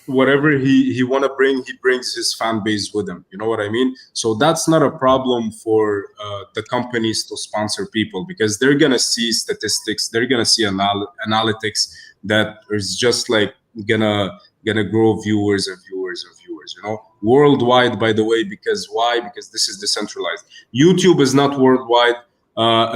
whatever he want to bring, he brings his fan base with him. You know what I mean? So that's not a problem for the companies to sponsor people, because they're gonna see statistics, they're gonna see analytics that is just like gonna grow viewers and viewers and viewers. Worldwide, by the way, because why? Because this is decentralized. YouTube is not worldwide.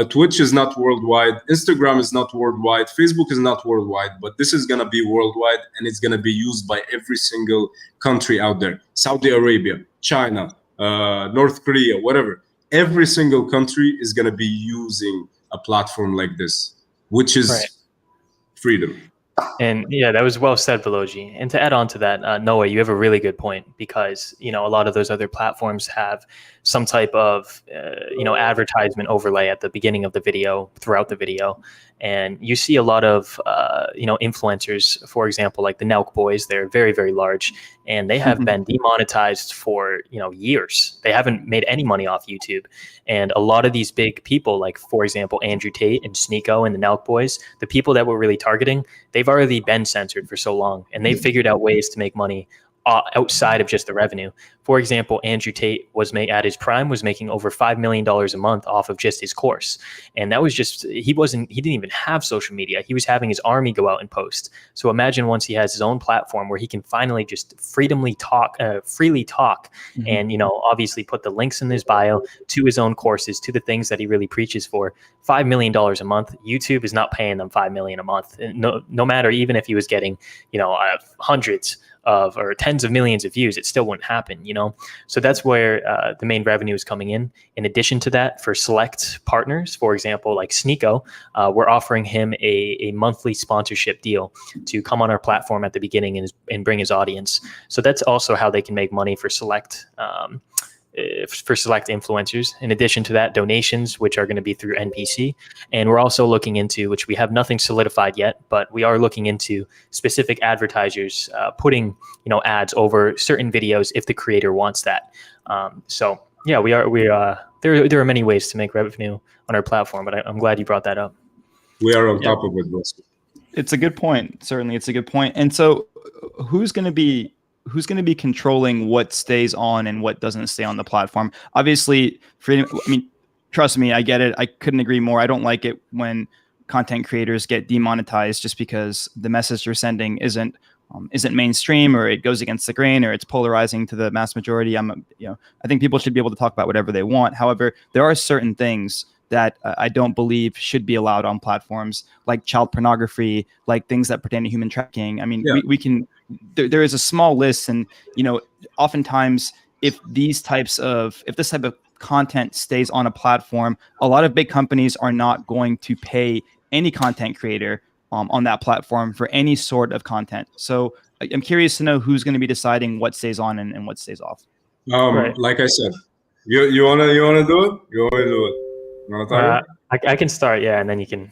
Twitch is not worldwide. Instagram is not worldwide. Facebook is not worldwide, but this is going to be worldwide, and it's going to be used by every single country out there. Saudi Arabia, China, North Korea, whatever. Every single country is going to be using a platform like this, which is freedom. And yeah, that was well said, Baloji. And to add on to that, Noah, you have a really good point, because a lot of those other platforms have some type of advertisement overlay at the beginning of the video, throughout the video, and you see a lot of influencers, for example, like the Nelk Boys. They're very, very large, and they have been demonetized for years. They haven't made any money off YouTube, and a lot of these big people, like for example Andrew Tate and Sneeko and the Nelk Boys, the people that we're really targeting, they've already been censored for so long, and they've figured out ways to make money outside of just the revenue. For example, Andrew Tate at his prime was making over $5 million a month off of just his course. And that was just, he didn't even have social media. He was having his army go out and post. So imagine once he has his own platform where he can finally just freely talk and, obviously put the links in his bio to his own courses, to the things that he really preaches for. $5 million a month. YouTube is not paying them $5 million a month. No matter, even if he was getting, hundreds of or tens of millions of views, it still wouldn't happen, So that's where the main revenue is coming in. In addition to that, for select partners, for example, like Sneeko, we're offering him a monthly sponsorship deal to come on our platform at the beginning and bring his audience. So that's also how they can make money for select influencers. In addition to that, donations, which are going to be through NPC. And we're also looking into, which we have nothing solidified yet, but we are looking into specific advertisers putting, ads over certain videos if the creator wants that. So yeah, there are many ways to make revenue on our platform, but I'm glad you brought that up. We are on top of it, boss. It's a good point. Certainly, it's a good point. And so who's going to be controlling what stays on and what doesn't stay on the platform? Obviously, freedom. I mean, trust me, I get it. I couldn't agree more. I don't like it when content creators get demonetized just because the message they're sending isn't mainstream, or it goes against the grain, or it's polarizing to the mass majority. I think people should be able to talk about whatever they want. However, there are certain things that I don't believe should be allowed on platforms, like child pornography, like things that pertain to human trafficking. I mean, we can. There is a small list, and oftentimes if this type of content stays on a platform, a lot of big companies are not going to pay any content creator on that platform for any sort of content. So I'm curious to know who's going to be deciding what stays on and what stays off. Like I said, you wanna do it? You wanna do it? I can start, and then you can,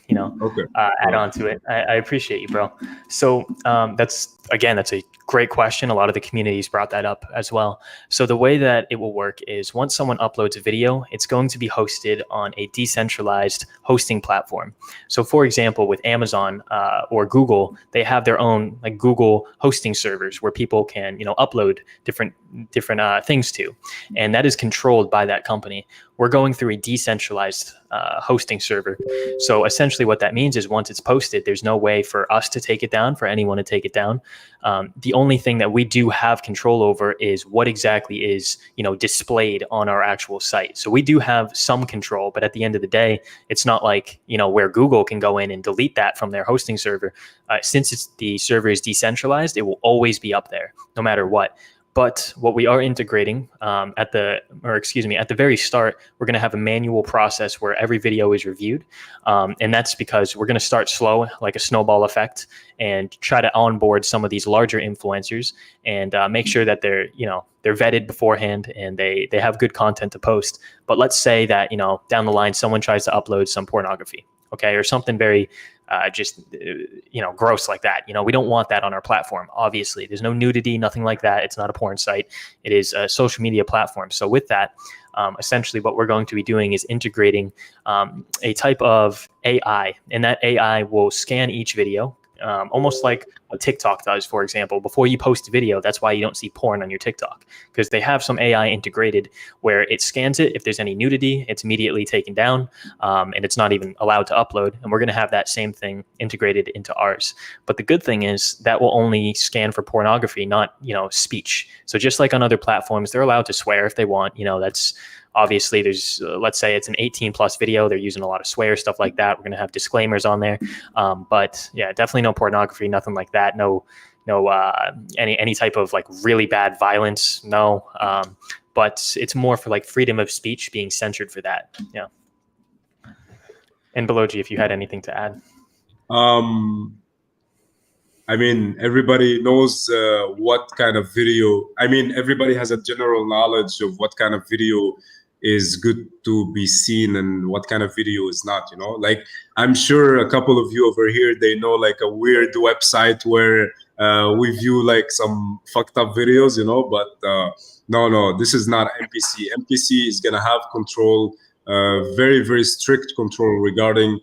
add on to it. I appreciate you, bro. So that's a great question. A lot of the communities brought that up as well. So the way that it will work is once someone uploads a video, it's going to be hosted on a decentralized hosting platform. So for example, with Amazon or Google, they have their own like Google hosting servers where people can, upload different things to, and that is controlled by that company. We're going through a decentralized hosting server. So essentially what that means is once it's posted, there's no way for us to take it down, for anyone to take it down. The only thing that we do have control over is what exactly is, displayed on our actual site. So we do have some control, but at the end of the day, it's not like, where Google can go in and delete that from their hosting server. Since the server is decentralized, it will always be up there, no matter what. But what we are integrating at the very start, we're going to have a manual process where every video is reviewed. And that's because we're going to start slow, like a snowball effect, and try to onboard some of these larger influencers and make sure that they're vetted beforehand and they have good content to post. But let's say that, down the line, someone tries to upload some pornography, okay, or something very gross like that. We don't want that on our platform. Obviously, there's no nudity, nothing like that. It's not a porn site. It is a social media platform. So with that, essentially what we're going to be doing is integrating a type of AI, and that AI will scan each video, almost like what TikTok does, for example. Before you post a video, that's why you don't see porn on your TikTok, because they have some AI integrated where it scans it. If there's any nudity, it's immediately taken down, and it's not even allowed to upload. And we're going to have that same thing integrated into ours. But the good thing is that will only scan for pornography, not, speech. So just like on other platforms, they're allowed to swear if they want. That's obviously there's, let's say it's an 18 plus video. They're using a lot of swear, stuff like that. We're going to have disclaimers on there. But yeah, definitely no pornography, nothing like that. No, any type of like really bad violence. No. But it's more for like freedom of speech being censored for that. Yeah. And Beloji, if you had anything to add. Everybody knows what kind of video. Everybody has a general knowledge of what kind of video is good to be seen and what kind of video is not, like I'm sure a couple of you over here, they know like a weird website where we view like some fucked up videos, but no, this is not NPC is gonna have control, very, very strict control regarding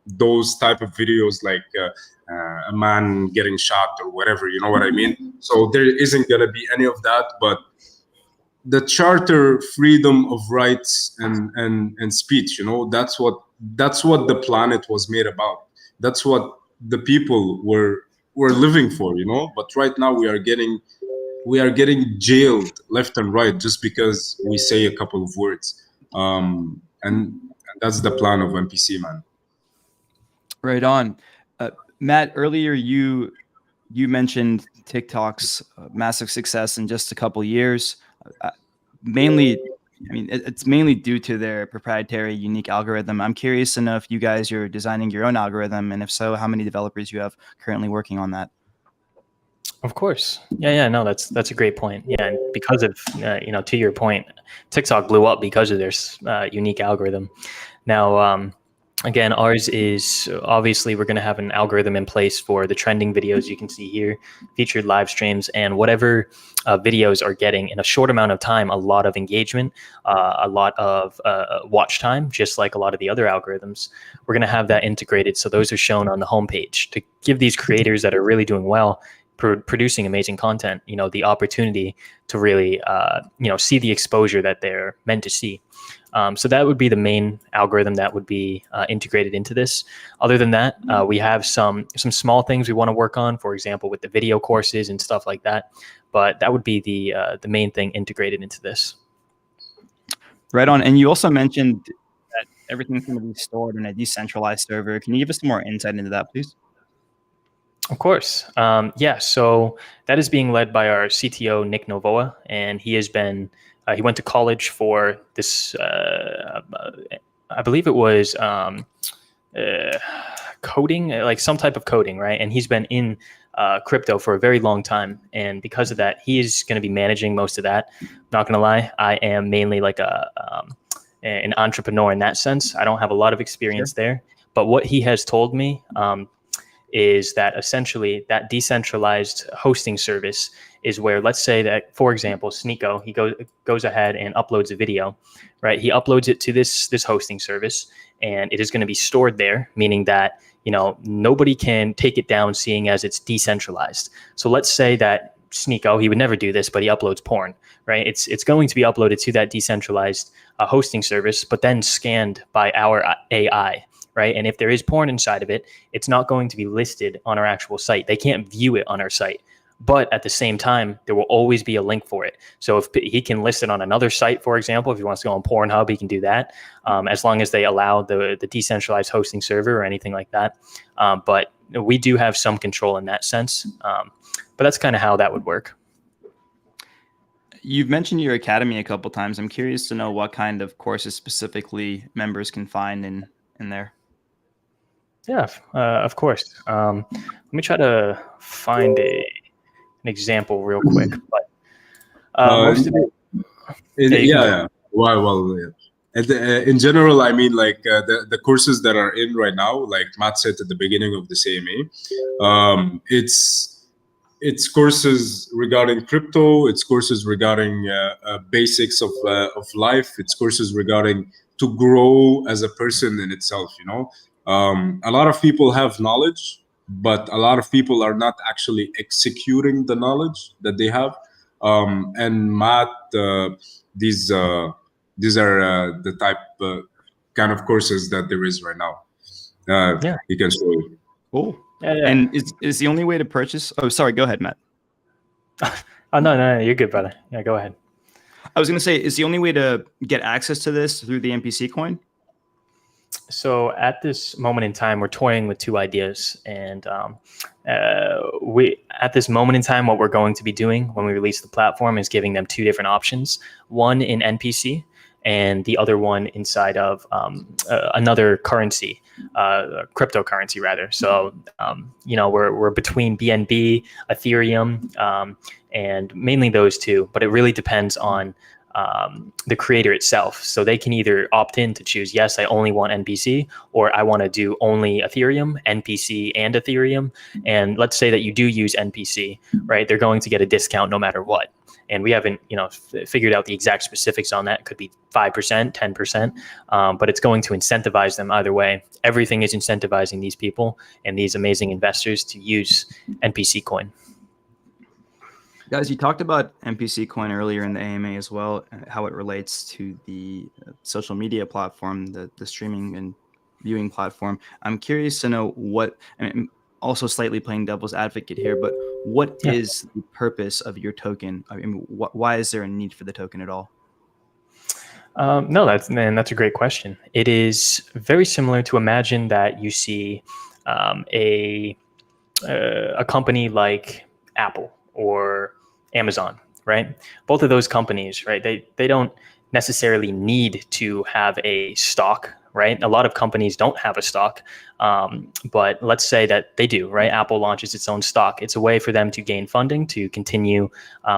those type of videos, like a man getting shot or whatever, you know what I mean? So there isn't gonna be any of that, but the charter, freedom of rights and speech, that's what the planet was made about. That's what the people were living for, but right now we are getting jailed left and right just because we say a couple of words, and that's the plan of NPC, man. Right on. Matt, earlier you mentioned TikTok's massive success in just a couple years. Mainly, it's mainly due to their proprietary, unique algorithm. I'm curious to know if you guys are designing your own algorithm, and if so, how many developers you have currently working on that. Of course. Yeah. No, that's a great point. Yeah, and because of to your point, TikTok blew up because of their unique algorithm. Now, again, ours is obviously we're going to have an algorithm in place for the trending videos you can see here, featured live streams, and whatever videos are getting in a short amount of time, a lot of engagement, a lot of watch time, just like a lot of the other algorithms. We're going to have that integrated. So those are shown on the homepage to give these creators that are really doing well, producing amazing content, the opportunity to really, see the exposure that they're meant to see. So that would be the main algorithm that would be integrated into this. Other than that, we have some small things we want to work on, for example, with the video courses and stuff like that. But that would be the main thing integrated into this. Right on. And you also mentioned that everything's going to be stored in a decentralized server. Can you give us some more insight into that, please? Of course. Yeah. So that is being led by our CTO, Nick Novoa, and he has been. He went to college for this, I believe it was coding, like some type of coding, right? And he's been in crypto for a very long time. And because of that, he is going to be managing most of that. Not going to lie, I am mainly like an entrepreneur in that sense. I don't have a lot of experience there. But what he has told me is that essentially that decentralized hosting service is where, let's say that, for example, Sneeko, he goes ahead and uploads a video, right? He uploads it to this hosting service, and it is going to be stored there, meaning that, nobody can take it down, seeing as it's decentralized. So let's say that Sneeko, he would never do this, but he uploads porn, right? It's going to be uploaded to that decentralized hosting service, but then scanned by our AI, right? And if there is porn inside of it, it's not going to be listed on our actual site. They can't view it on our site. But at the same time, there will always be a link for it. So if he can list it on another site, for example, if he wants to go on Pornhub, he can do that, as long as they allow the decentralized hosting server or anything like that. But we do have some control in that sense. But that's kind of how that would work. You've mentioned your academy a couple times. I'm curious to know what kind of courses specifically members can find in there. Yeah, of course. Let me try to find an example real quick. But most of it. In general, I mean, like the courses that are in right now, like Matt said at the beginning of the CMA, it's courses regarding crypto. It's courses regarding basics of life. It's courses regarding to grow as a person in itself. A lot of people have knowledge, but a lot of people are not actually executing the knowledge that they have. And Matt, these are the type kind of courses that there is right now. He can show you. Cool. Yeah. And is the only way to purchase? Oh, sorry. Go ahead, Matt. Oh no, you're good, brother. Yeah, go ahead. I was going to say, is the only way to get access to this through the NPC coin? So at this moment in time, we're toying with two ideas, and at this moment in time, what we're going to be doing when we release the platform is giving them two different options: one in NPC, and the other one inside of another currency, cryptocurrency rather. So we're between BNB, Ethereum, and mainly those two. But it really depends on the creator itself. So they can either opt in to choose, yes, I only want NPC, or I want to do only Ethereum, NPC, and Ethereum. And let's say that you do use NPC, right? They're going to get a discount no matter what. And we haven't, figured out the exact specifics on that. It could be 5%, 10%, but it's going to incentivize them either way. Everything is incentivizing these people and these amazing investors to use NPC coin. Guys, you talked about NPC coin earlier in the AMA as well, how it relates to the social media platform, the streaming and viewing platform. I'm curious to know also slightly playing devil's advocate here, but what is the purpose of your token? I mean, why is there a need for the token at all? No, that's a great question. It is very similar to imagine that you see a company like Apple or Amazon, right? Both of those companies, right? They don't necessarily need to have a stock, right? A lot of companies don't have a stock, but let's say that they do, right? Apple launches its own stock. It's a way for them to gain funding to continue,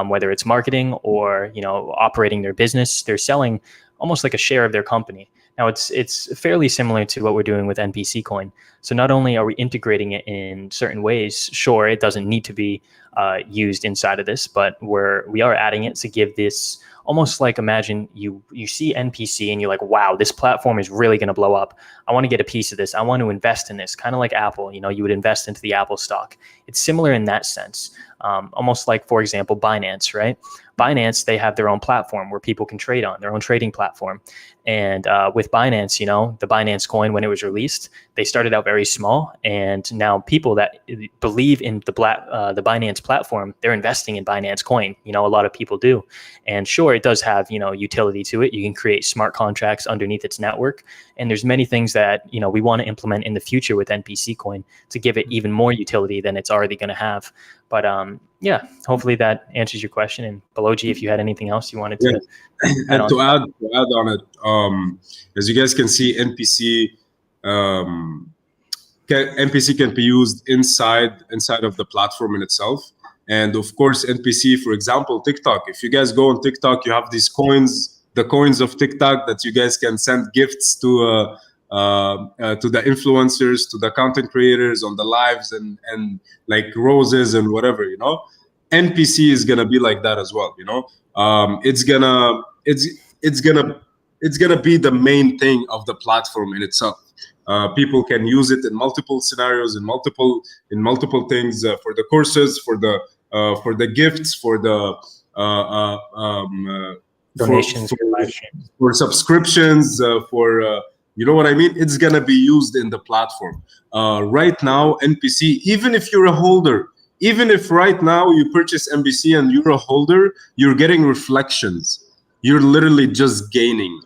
whether it's marketing or operating their business. They're selling almost like a share of their company. Now it's fairly similar to what we're doing with NPC coin. So not only are we integrating it in certain ways, sure, it doesn't need to be used inside of this, but we are adding it to give this almost like, imagine you see NPC and you're like, wow, this platform is really going to blow up. I want to get a piece of this. I want to invest in this, kind of like Apple. You would invest into the Apple stock. It's similar in that sense, almost like, for example, Binance, right? Binance, they have their own platform where people can trade on, their own trading platform. And with Binance, the Binance coin, when it was released, they started out very small. And now people that believe in the Binance platform, they're investing in Binance coin. A lot of people do. And sure, it does have, utility to it. You can create smart contracts underneath its network. And there's many things that, we want to implement in the future with NPC coin to give it even more utility than it's already going to have. But hopefully that answers your question. And Baloji, if you had anything else you wanted to add on it, as you guys can see, NPC can be used inside of the platform in itself. And of course, NPC, for example, TikTok. If you guys go on TikTok, you have these coins, the coins of TikTok that you guys can send gifts to the influencers, to the content creators on the lives, and like roses and whatever, NPC is gonna be like that as well. It's gonna be the main thing of the platform in itself. People can use it in multiple scenarios, in multiple things, for the courses, for the gifts, for the donations, for subscriptions, for you know what I mean? It's gonna be used in the platform. Right now, NPC, even if you're a holder, even if right now you purchase NPC and you're a holder, you're getting reflections. You're literally just gaining.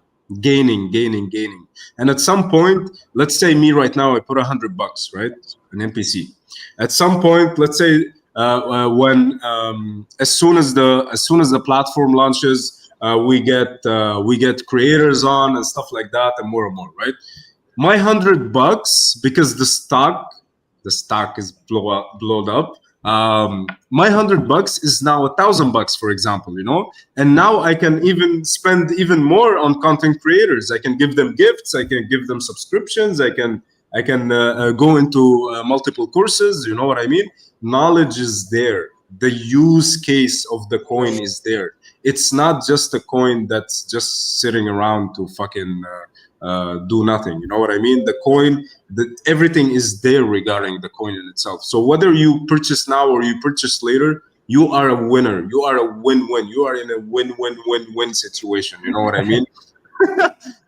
And at some point, let's say me right now, I put $100, right? An NPC. At some point, let's say when as soon as the platform launches, we get creators on and stuff like that, and more, right? My $100, because the stock is blown up. My $100 is now $1,000, for example, and now I can even spend even more on content creators. I can give them gifts. I can give them subscriptions. I can go into multiple courses. You know what I mean? Knowledge is there. the use case of the coin is there. It's not just a coin that's just sitting around to fucking do nothing. You know what I mean? The coin, everything is there regarding the coin in itself. So whether you purchase now or you purchase later, you are a winner. You are a win-win. You are in a win-win-win-win situation. You know what I mean?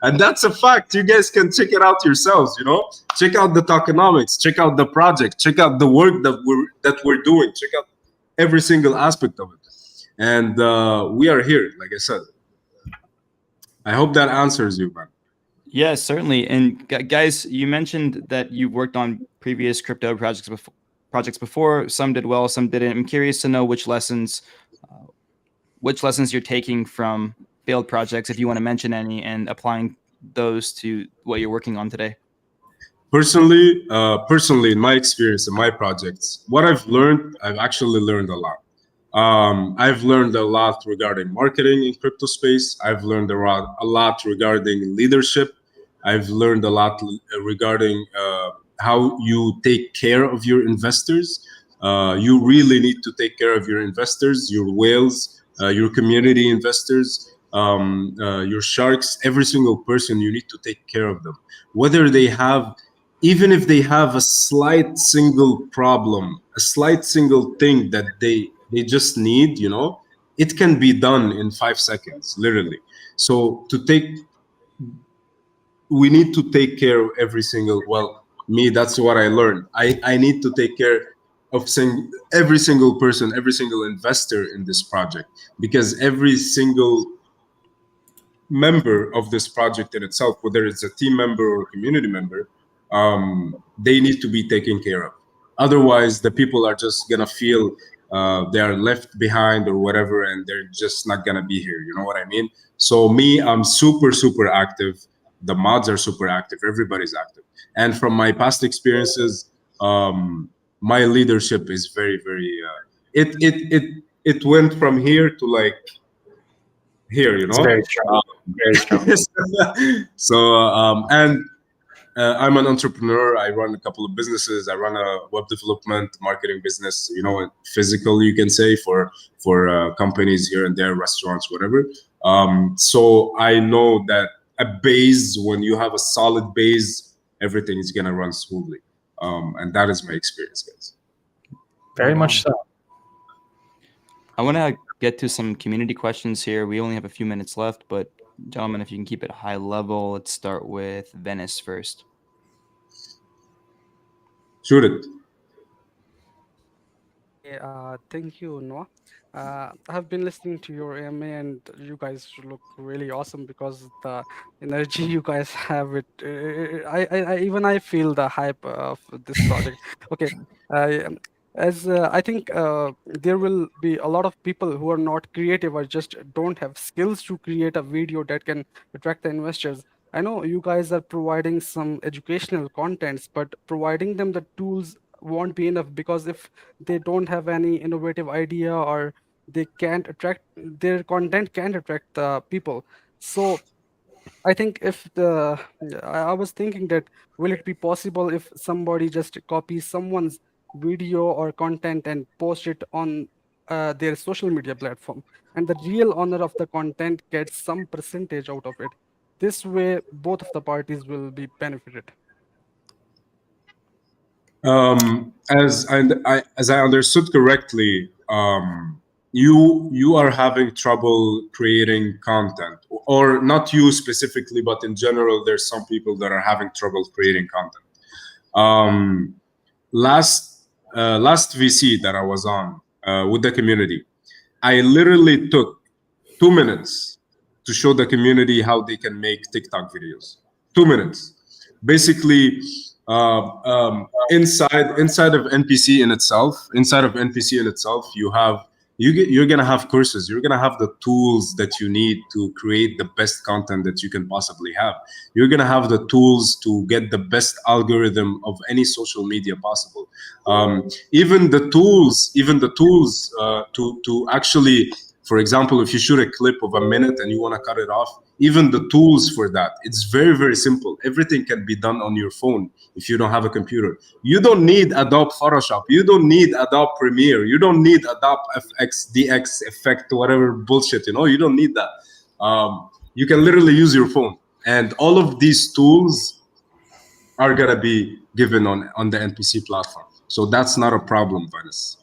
And that's a fact. You guys can check it out yourselves. You know, check out the tokenomics, check out the project, check out the work that we're doing, check out every single aspect of it. And we are here, like I said. I hope that answers you, man. Yes, certainly. And guys, you mentioned that you worked on previous crypto projects before. Some did well, some didn't. I'm curious to know which lessons you're taking from failed projects, if you want to mention any, and applying those to what you're working on today. Personally, in my experience in my projects, what I've actually learned a lot. I've learned a lot regarding marketing in crypto space. I've learned a lot regarding leadership. I've learned a lot regarding how you take care of your investors. You really need to take care of your investors, your whales, your community investors, your sharks. Every single person, you need to take care of them. Whether they have, even if they have a slight single problem, a slight single thing that they just need, you know, it can be done in 5 seconds, literally. So we need to take care of every single, well, me, that's what I learned. I need to take care of every single person, every single investor in this project, because every single member of this project in itself, whether it's a team member or a community member, they need to be taken care of. Otherwise, the people are just gonna feel they are left behind or whatever, and they're just not gonna be here. You know what I mean? So me, I'm super active. The mods are super active. Everybody's active. And from my past experiences, my leadership is very. It went from here to like here. You know, it's very strong. Very strong. So and I'm an entrepreneur. I run a couple of businesses. I run a web development marketing business, you know, physical, you can say, for companies here and there, restaurants, whatever. So I know that a base, when you have a solid base, everything is going to run smoothly. And that is my experience, guys. Very much so. I want to get to some community questions here. We only have a few minutes left, but gentlemen, if you can keep it high level, let's start with Venice first. Shoot it. Thank you, Noah. I have been listening to your AMA, and you guys look really awesome because the energy you guys have. I feel the hype of this project. Okay, I think there will be a lot of people who are not creative or just don't have skills to create a video that can attract the investors. I know you guys are providing some educational contents, but providing them the tools won't be enough, because if they don't have any innovative idea, or they can't attract, their content can't attract the people. So I think I was thinking that, will it be possible if somebody just copies someone's video or content and post it on their social media platform, and the real owner of the content gets some percentage out of it? This way, both of the parties will be benefited. As I understood correctly, you are having trouble creating content, or not you specifically, but in general, there's some people that are having trouble creating content. Last VC that I was on with the community, I literally took 2 minutes to show the community how they can make TikTok videos. 2 minutes, basically. Inside of NPC in itself, you're gonna have courses. You're gonna have the tools that you need to create the best content that you can possibly have. You're gonna have the tools to get the best algorithm of any social media possible. Even the tools to actually, for example, if you shoot a clip of a minute and you want to cut it off, even the tools for that. It's very, very simple. Everything can be done on your phone if you don't have a computer. You don't need Adobe Photoshop. You don't need Adobe Premiere. You don't need Adobe FX, DX, Effect, whatever bullshit, you know, you don't need that. You can literally use your phone. And all of these tools are gonna be given on the NPC platform. So that's not a problem, Vanessa.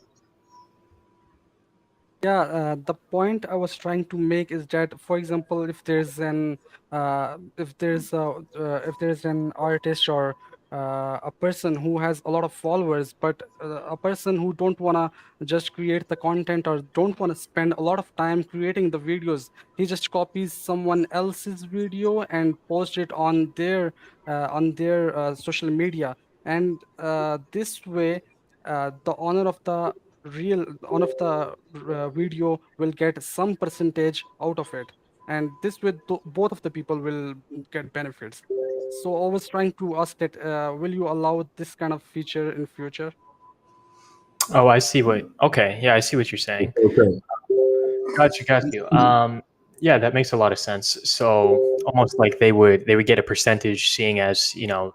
Yeah, the point I was trying to make is that, for example, if there's an artist or a person who has a lot of followers, but a person who don't wanna just create the content or don't wanna spend a lot of time creating the videos, he just copies someone else's video and post it on their social media, and this way, the owner of the video will get some percentage out of it, and this way both of the people will get benefits. So I was trying to ask that, will you allow this kind of feature in future? Oh, I see okay. Yeah, I see what you're saying. Okay. Got you. Yeah, that makes a lot of sense. So almost like they would get a percentage, seeing as, you know,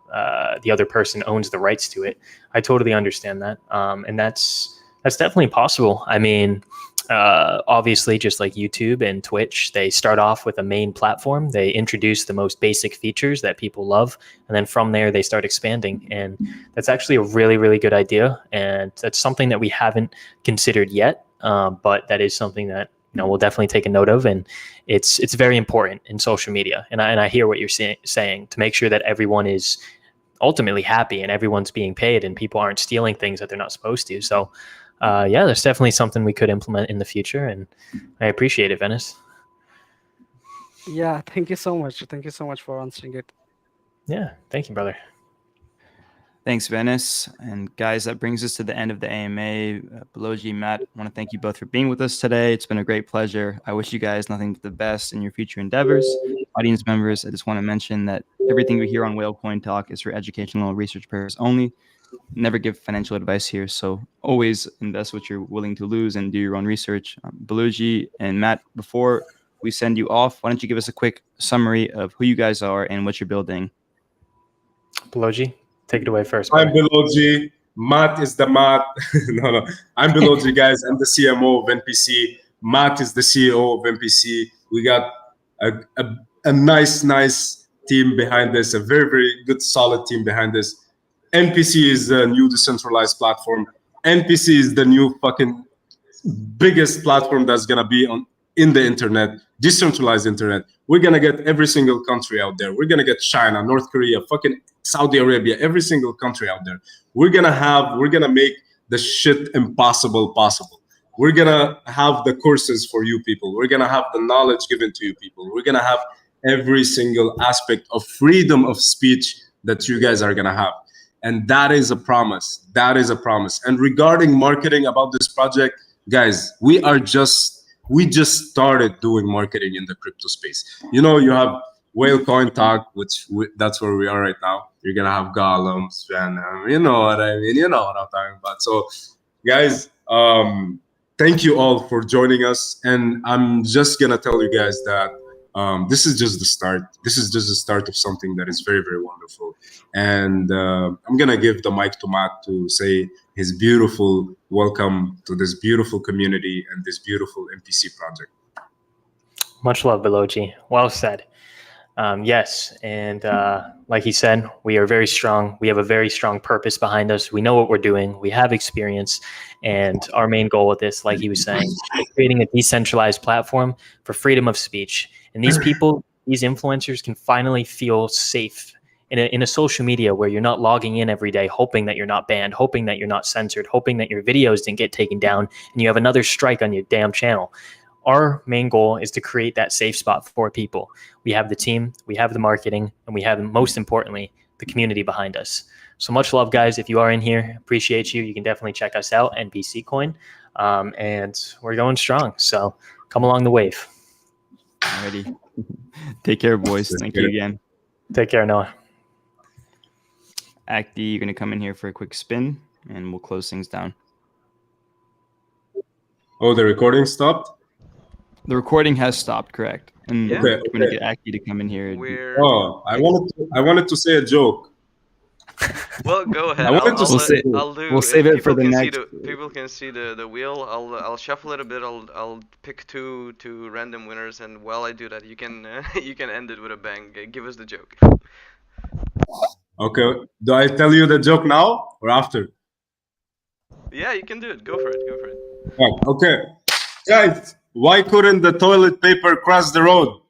the other person owns the rights to it. I totally understand that, and that's definitely possible. I mean, obviously, just like YouTube and Twitch, they start off with a main platform. They introduce the most basic features that people love, and then from there they start expanding. And that's actually a really, really good idea, and that's something that we haven't considered yet, but that is something that, you know, we'll definitely take a note of, and it's very important in social media. And I hear what you're saying, to make sure that everyone is ultimately happy and everyone's being paid and people aren't stealing things that they're not supposed to. So yeah, there's definitely something we could implement in the future, and I appreciate it, Venice. Yeah, thank you so much. Thank you so much for answering it. Yeah, thank you, brother. Thanks, Venice. And guys, that brings us to the end of the AMA. Baloji, Matt, I want to thank you both for being with us today. It's been a great pleasure. I wish you guys nothing but the best in your future endeavors. Audience members, I just want to mention that everything we hear on Whale Coin Talk is for educational research purposes only. Never give financial advice here, so always invest what you're willing to lose and do your own research. Baloji and Matt, before we send you off, why don't you give us a quick summary of who you guys are and what you're building? Baloji, take it away first. I'm Baloji. Matt is the Matt. No. I'm Baloji, guys. I'm the CMO of NPC. Matt is the CEO of NPC. We got a nice team behind this, a very, very good, solid team behind this. NPC is the new decentralized platform. NPC is the new fucking biggest platform that's gonna be in the internet, decentralized internet. We're gonna get every single country out there. We're gonna get China, North Korea, fucking Saudi Arabia, every single country out there. We're gonna make the shit impossible possible. We're gonna have the courses for you people. We're gonna have the knowledge given to you people. We're gonna have every single aspect of freedom of speech that you guys are gonna have. And that is a promise. That is a promise. And regarding marketing about this project, guys, we just started doing marketing in the crypto space. You know, you have Whale Coin Talk, that's where we are right now. You're gonna have Gollum, Sven, you know what I mean. You know what I'm talking about. So, guys, thank you all for joining us. And I'm just gonna tell you guys that this is just the start. This is just the start of something that is very, very wonderful. And I'm gonna give the mic to Matt to say his beautiful welcome to this beautiful community and this beautiful NPC project. Much love, Baloji. Well said. Yes, and like he said, we are very strong. We have a very strong purpose behind us. We know what we're doing. We have experience, and our main goal with this, like he was saying, is creating a decentralized platform for freedom of speech. And these people, these influencers, can finally feel safe in a social media where you're not logging in every day hoping that you're not banned, hoping that you're not censored, hoping that your videos didn't get taken down, and you have another strike on your damn channel. Our main goal is to create that safe spot for people. We have the team, we have the marketing, and we have, most importantly, the community behind us. So much love, guys. If you are in here, appreciate you. You can definitely check us out, NPC Coin. And we're going strong. So come along the wave. Alrighty. Take care, boys. Thank you again. Take care, Noah. Act D, you're going to come in here for a quick spin, and we'll close things down. Oh, the recording stopped? The recording has stopped, correct? And Yeah. we're going to get Aki to come in here. Oh, I wanted to say a joke. Well, go ahead. I wanted to say I'll do. We'll save it for the next. People can see the wheel. I'll shuffle it a bit. I'll pick two random winners, and while I do that, you can you can end it with a bang. Give us the joke. Okay. Do I tell you the joke now or after? Yeah, you can do it. Go for it. Go for it. Right. Okay. Guys, why couldn't the toilet paper cross the road?